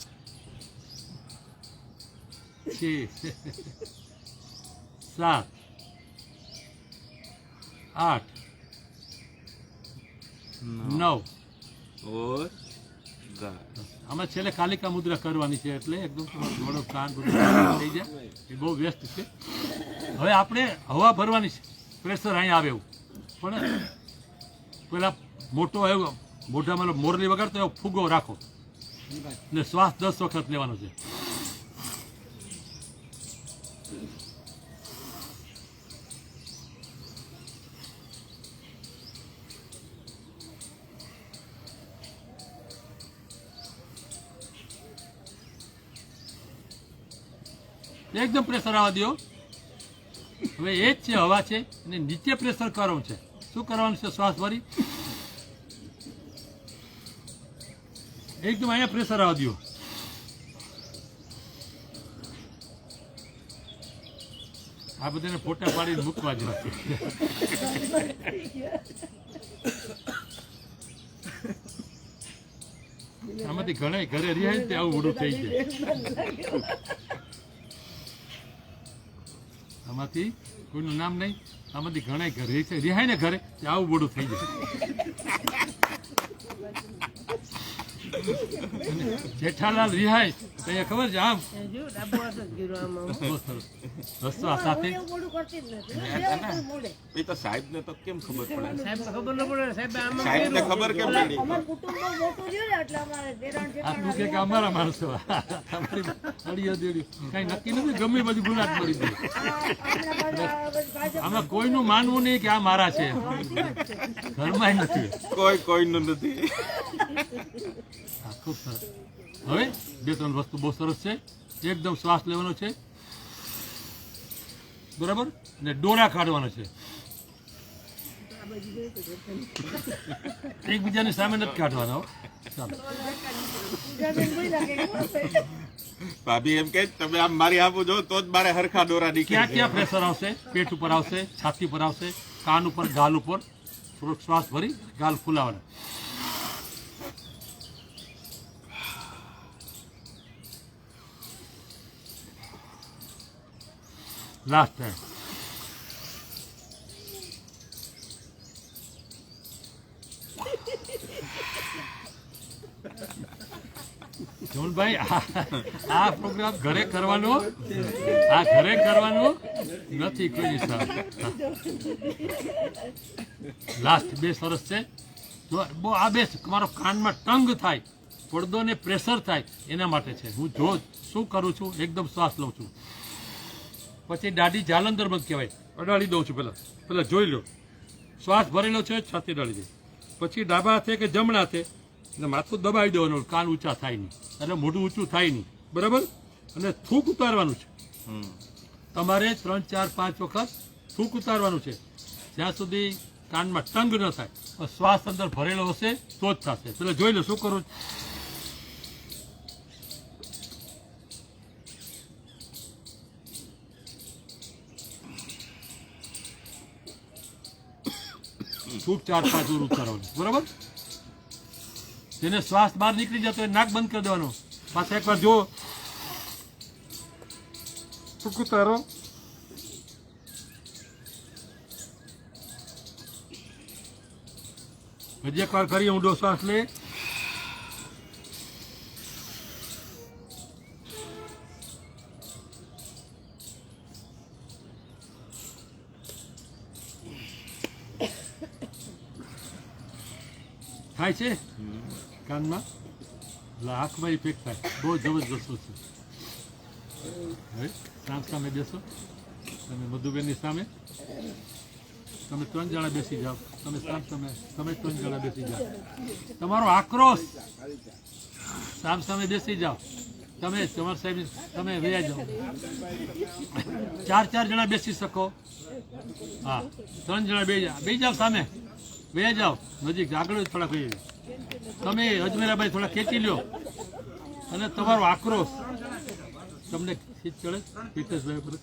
6 7 8 9 ઓર ગા આમાં છેલ્લે કાલિકા મુદ્રા કરવાની છે એટલે એકદમ તમારો ગળો કાન બધું થઈ જાય એ બહુ વ્યસ્ત છે. હવે આપણે હવા ભરવાની છે, પ્રેશર અહીંયા આવે એવું, પણ પેલા મોટો એવો મોઢામાં મોરલી વગાડતો એવો ફુગ્ગો રાખો ને શ્વાસ 10 વખત લેવાનો છે. એકદમ પ્રેશર આવવા દો. હવે એ જ છે હવા છે અને નીચે પ્રેશર કરવાનું છે. શું કરવાનું છે? શ્વાસ ભરી એકદમ અહીંયા પ્રેશર આવવા દો. આ બધાને ફોટા પાડીને મૂકવા જ નથી. આમાંથી ઘણા ઘરે રહ્યા તે આવું મોડું થઈ જાય. આમાંથી કોઈનું નામ નહીં, આમાંથી ઘણા ઘરે છે રિહાય ને ઘરે આવું બોડું થઈ જાય. જેઠાલાલ રિહાય તો અહીંયા ખબર છે આમ જો ડાબો હાથ જ ગીરો આમ આમ. બહુ સરસ રસ્તો આ સાથે એવું મોઢું કરતી જ નથી. મોઢે. એ તો સાહેબ ને તો કેમ ખબર પડે? સાહેબ ખબર ન પડે સાહેબ આમ આમ સાહેબ ને ખબર કેમ પડી? અમારું કુટુંબ બહુ મોટું છે ને એટલે અમારે દેરાણ આ તું કે અમારા માણસો તમારી અડીઓ દેડી કઈ નક્કી નથી, ગમે બધું ગુલાટ પડી જાય. આમાં કોઈનું માનવું નહીં કે આ મારા છે, ઘરમાં નથી. કોઈનું નથી. હા, ખૂબ સરસ. હવે 2-3 વસ્તુ બહુ સરસ છે. એકદમ શ્વાસ લેવાનો છે, બરાબર, ને ડોળા કાઢવાનો છે. એકબીજાની સામે નથી કાઢવાના હો. ચાલો ભાભી એમ કે તમે આમ મારી આપો જો તો જ મારે હરખા દોરા નીકળે. ક્યાં ક્યાં પ્રેશર આવશે? પેટ ઉપર આવશે, છાતી પર આવશે, કાન ઉપર, ગાલ ઉપર. થોડોક શ્વાસ ભરી ગાલ ફૂલાવાના. Last time. જોનભાઈ આ પ્રોગ્રામ ઘરે કરવાનો, આ ઘરે કરવાનો નથી કોઈ હિસાબ. લાસ્ટ 2 સરસ છે. જો બહુ આ 2 તમારો કાનમાં ટંગ થાય, પડદો ને પ્રેશર થાય એના માટે છે. હું જો શું કરું છું, એકદમ શ્વાસ લઉં છું, પછી દાઢી જાલંધર બંધ કહેવાય, અડાડી દઉં છું. પહેલા જોઈ લો શ્વાસ ભરેલો છે, છાતી અડાડી દે. પછી ડાબા હાથે કે જમણા હાથે એટલે માથું દબાવી દેવાનું, કાન ઊંચા થાય નહીં, એટલે મોઢું ઊંચું થાય નહીં, બરાબર. અને થૂક ઉતારવાનું છે તમારે 3, 4, 5 વખત થૂક ઉતારવાનું છે, જ્યાં સુધી કાનમાં ટંગ ન થાય. શ્વાસ અંદર ભરેલો હશે તો જ થશે. પેલા જોઈ લો શું કરું. થૂક 4-5 વાર ઉતારવાનું, બરાબર. જેને શ્વાસ બહાર નીકળી જતો હોય નાક બંધ કરી દેવાનું. પાછા એકવાર જો થૂક ઉતારો. હજી એકવાર કરીએ ઊંડો શ્વાસ લે. થાય છે કાનમાં, આંખમાં ઇફેક્ટ થાય, બહુ જબરજસ્ત વસ્તુ. હવે સામે બેસો, તમે મધુબેનની સામે, તમે 3 જણા બેસી જાઓ. તમે સામે 3 જણા બેસી જાઓ. તમારો આક્રોશ સામે બેસી જાઓ. તમે તમારા સાહેબ તમે વયા જાઓ. 4 જણા બેસી શકો. હા, 3 જણા બે જાઓ સામે, વયા જાઓ નજીક, આગળ થોડાક વહી જાઓ. તમે અજમેરાભાઈ થોડા ખેંચી લો અને તમારો આક્રોશ તમને ખીચ ચડે. હિતેશભાઈ પર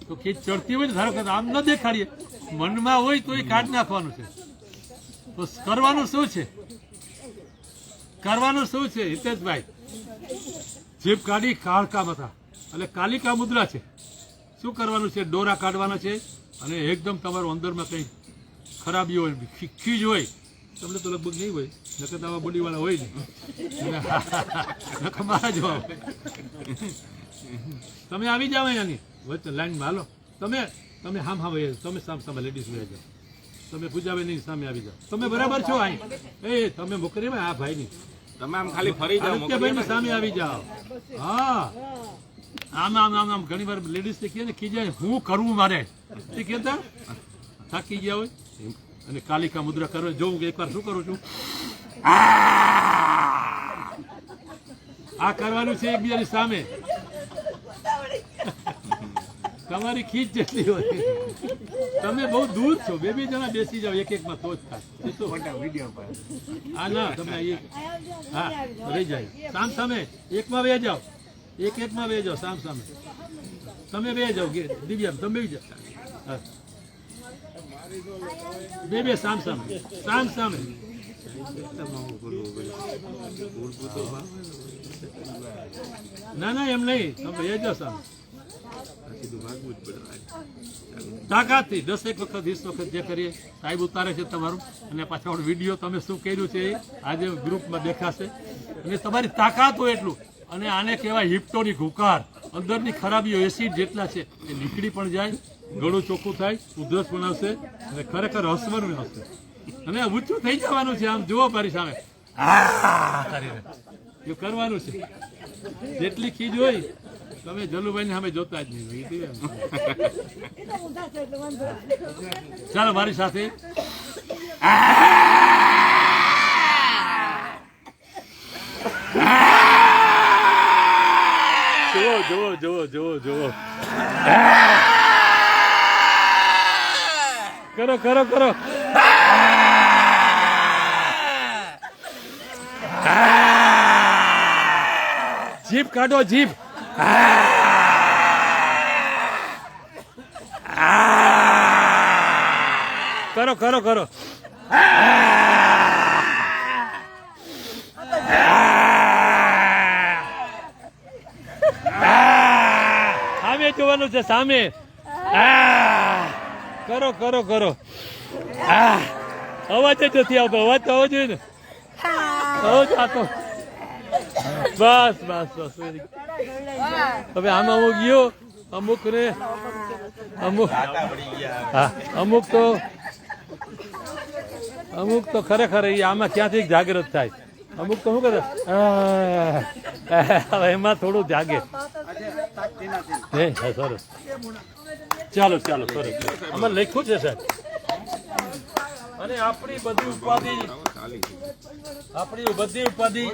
તો ખીચ ચડતી હોય ને, ધારો કે આમ ન દેખાડીએ, મનમાં હોય તો એ કાઢી નાખવાનું છે. તો કરવાનું શું છે? કરવાનું શું છે હિતેશભાઈ? જીભ કાઢી કાળકા હતા એટલે કાલિકા મુદ્રા છે. શું કરવાનું છે? ડોરા કાઢવાના છે અને એકદમ તમારું અંદરમાં કંઈ ખરાબી હોય ખીજ હોય તમને તો લગભગ નહીં હોય નકર તો આવા બોડીવાળા હોય નહીં નકર મારા જવાબ તમે આવી જાઓ અહીંયાની વચ્ચે લાઈનમાં હાલો તમે તમે હામ તમે સામે લેડીઝ વહી જાઓ તમે પૂજાબેનની સામે આવી જાઓ તમે બરાબર છો અહીં એ તમે મોકલી આ ભાઈની તમે આમ ખાલી ફરી જાઓ ભાઈની સામે આવી જાઓ હા આમ આમ આમ આમ ઘણી વાર લેડીઝ કહે ને ખીજાય હું કરવું મારે એ કહેતા થાકી ગયા હોય અને કાલિકા મુદ્રા કરો જોઉં કે એકવાર શું કરું છું આ કરવાનું છે એકબીજાની સામે તમારી ખીચ જેટલી હોય તમે બહુ દૂર છો બે જણા બેસી જાઓ એક એકમાં તો જ થાય હા ના તમે હા રહી જાય સામ સામે એકમાં બે જાઓ એકમાં બે જાઓ સામ સામે તમે બે જાઓ દિવ્યા તમે બે જાઓ હા બે સામ સામે ના ના એમ નહીં તમે એ જાઓ સામે તાકાતથી 10 વખત 20 વખત જે કરીએ સાહેબ ઉતારે છે તમારું અને પાછળ વિડીયો તમે શું કર્યું છે એ આજે ગ્રુપમાં દેખાશે અને તમારી તાકાત હોય એટલું અને આને કહેવાય હિપ્ટોની હુંકાર અંદરની ખરાબીઓ એસિડ જેટલા છે એ નીકળી પણ જાય ગળું ચોખ્ખું થાય ઉધરસ પણ આવશે અને ખરેખર હસવાનું આવશે અને ઊંચું થઈ જવાનું છે આમ જુઓ મારી સામે એ કરવાનું છે જેટલી ખીજ હોય તમે જલુભાઈ સામે જોતા જ નહીં ચાલો મારી સાથે જુઓ કરો જીભ કાઢો જીભ કરો સામે જોવાનું છે સામે કરો અવાજ જ નથી આવતો અવાજ તો આવવો જોઈએ ને અવાજ આવતો બસ હવે આમાં અમુક ગયો અમુક તો ખરેખર આમાં ક્યાંથી જાગૃત થાય અમુક તો શું કરે હવે એમાં થોડું જાગે સરસ ચાલો સરસ આમાં લખ્યું છે સાહેબ અને આપણી બધી ઉપાધિ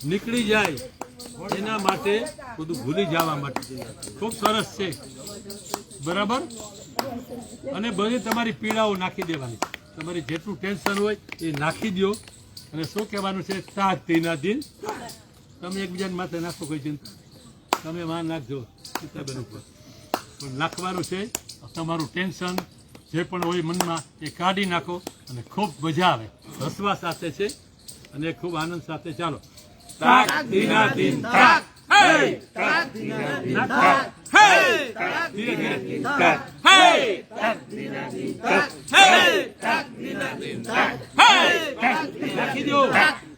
નીકળી જાય એના માટે બધું ભૂલી જવા માટે ખૂબ સરસ છે બરાબર અને બધી તમારી પીડાઓ નાખી દેવાની તમારી જેટલું ટેન્શન હોય એ નાખી દો અને શું કહેવાનું છે તાકતીના દિન તમે એકબીજાની માથે નાખો કોઈ ચિંતા તમે માં નાખજો સીતાબેન ઉપર પણ નાખવાનું છે તમારું ટેન્શન જે પણ હોય મનમાં એ કાઢી નાખો અને ખૂબ મજા આવે હસવા સાથે છે અને ખૂબ આનંદ સાથે ચાલો તાક દીના દિન તાક હે તાક દીના દિન તાક હે ધીરે ધીરે તાક હે તાક દીના દિન તાક હે તાક દીના દિન તાક હે તાક નાખી દો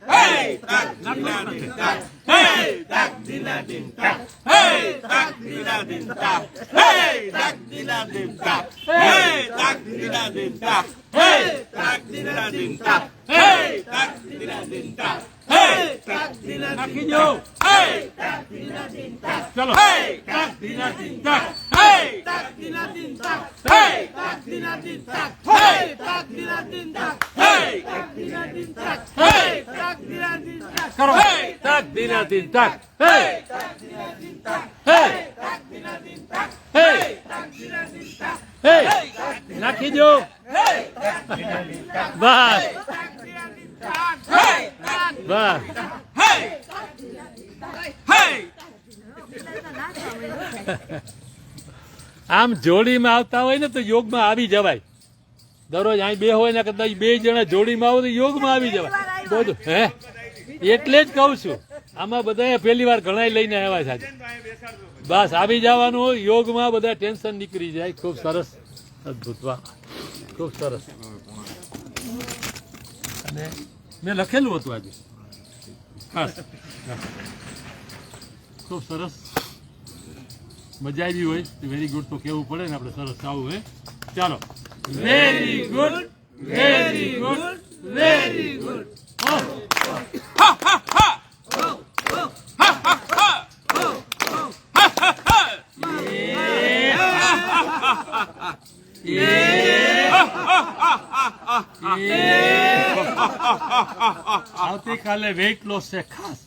હે તાક દીના દિન તાક હે તાક દીના દિન તાક હે તાક દીના દિન તાક હે તાક દીના દિન તાક હે તાક દીના દિન તાક હે તાક દીના દિન તાક હે તાક દીના દિન તાક હે તાક દીના નાખી દો હે તાક દીના દિન તાક ચલો હે તાક દીના દિન તાક હે તાક દીના દિન તાક હે તાક દીના દિન તાક હે તાક દીના દિન તાક હે તાક દીના દિન તાક હે તાક દીના દિન તાક કરો હે તાક દીના દિન તાક હે તાક દીના દિન તાક હે તાક દીના દિન તાક હે તાક દીના દિન તાક હે નાખી દો હે તાક દીના દિન તાક બસ તાક દીના દિન તાક હે બસ હે હે આમ જોડીમાં આવતા હોય ને તો યોગમાં આવી જવાય દરરોજ અહીં બે હોય ને કદાચ બે જણા જોડીમાં આવો તો યોગમાં આવી જવાય બધું હે એટલે જ કહું છું આમાં બધા પહેલી વાર ઘણા લઈને આવ્યા છે બસ આવી જવાનું હોય યોગમાં બધા ટેન્શન નીકળી જાય ખૂબ સરસ અદભુત વાહ ખૂબ સરસ. અને મેં લખેલું હતું આજે ખાસ. ખૂબ સરસ. મજા આવી હોય વેરી ગુડ તો કેવું પડે ને આપણે. સરસ આવું હે. ચાલો, very good, very good, very good. આવતીકાલે વેઇટ લોસ છે ખાસ.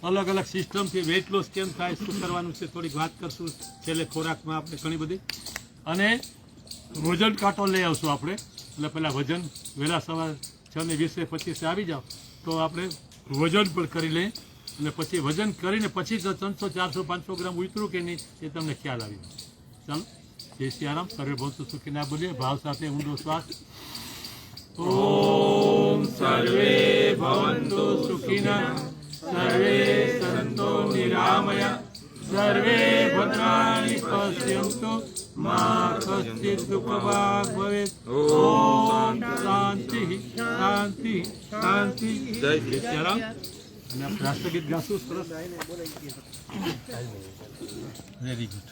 અલગ અલગ સિસ્ટમથી વેઇટ લોસ કેમ થાય, શું કરવાનું છે, થોડીક વાત કરશું. છેલ્લે ખોરાકમાં આપણે ઘણી બધી. અને વજન કાંટો લઈ આવશું આપણે. એટલે પહેલાં વજન વહેલા સવાર 6:20-25 આવી જાઓ તો આપણે વજન પણ કરી લઈએ. અને પછી વજન કરીને પછી 300, 400, 500 ગ્રામ ઉતરું કે નહીં એ તમને ખ્યાલ આવી જાય. ચાલો, જય શ્રી રામ. સર્વે ભવંતુ સુખીના બોલીએ ભાવ સાથે ઊંડો શ્વાસ. ઓમ સર્વે ભવંતુ સુખીના, સર્વે સંતો નિરામયા, સર્વે ભદ્રાણિ પશ્યન્તુ, મા કશ્ચિત દુઃખભાગ ભવેત. ઓમ શાંતિ શાંતિ શાંતિ. જય શ્રી રામ. અને આપણે રાષ્ટ્રગીત ગાશું. સરસ, વેરી ગુડ.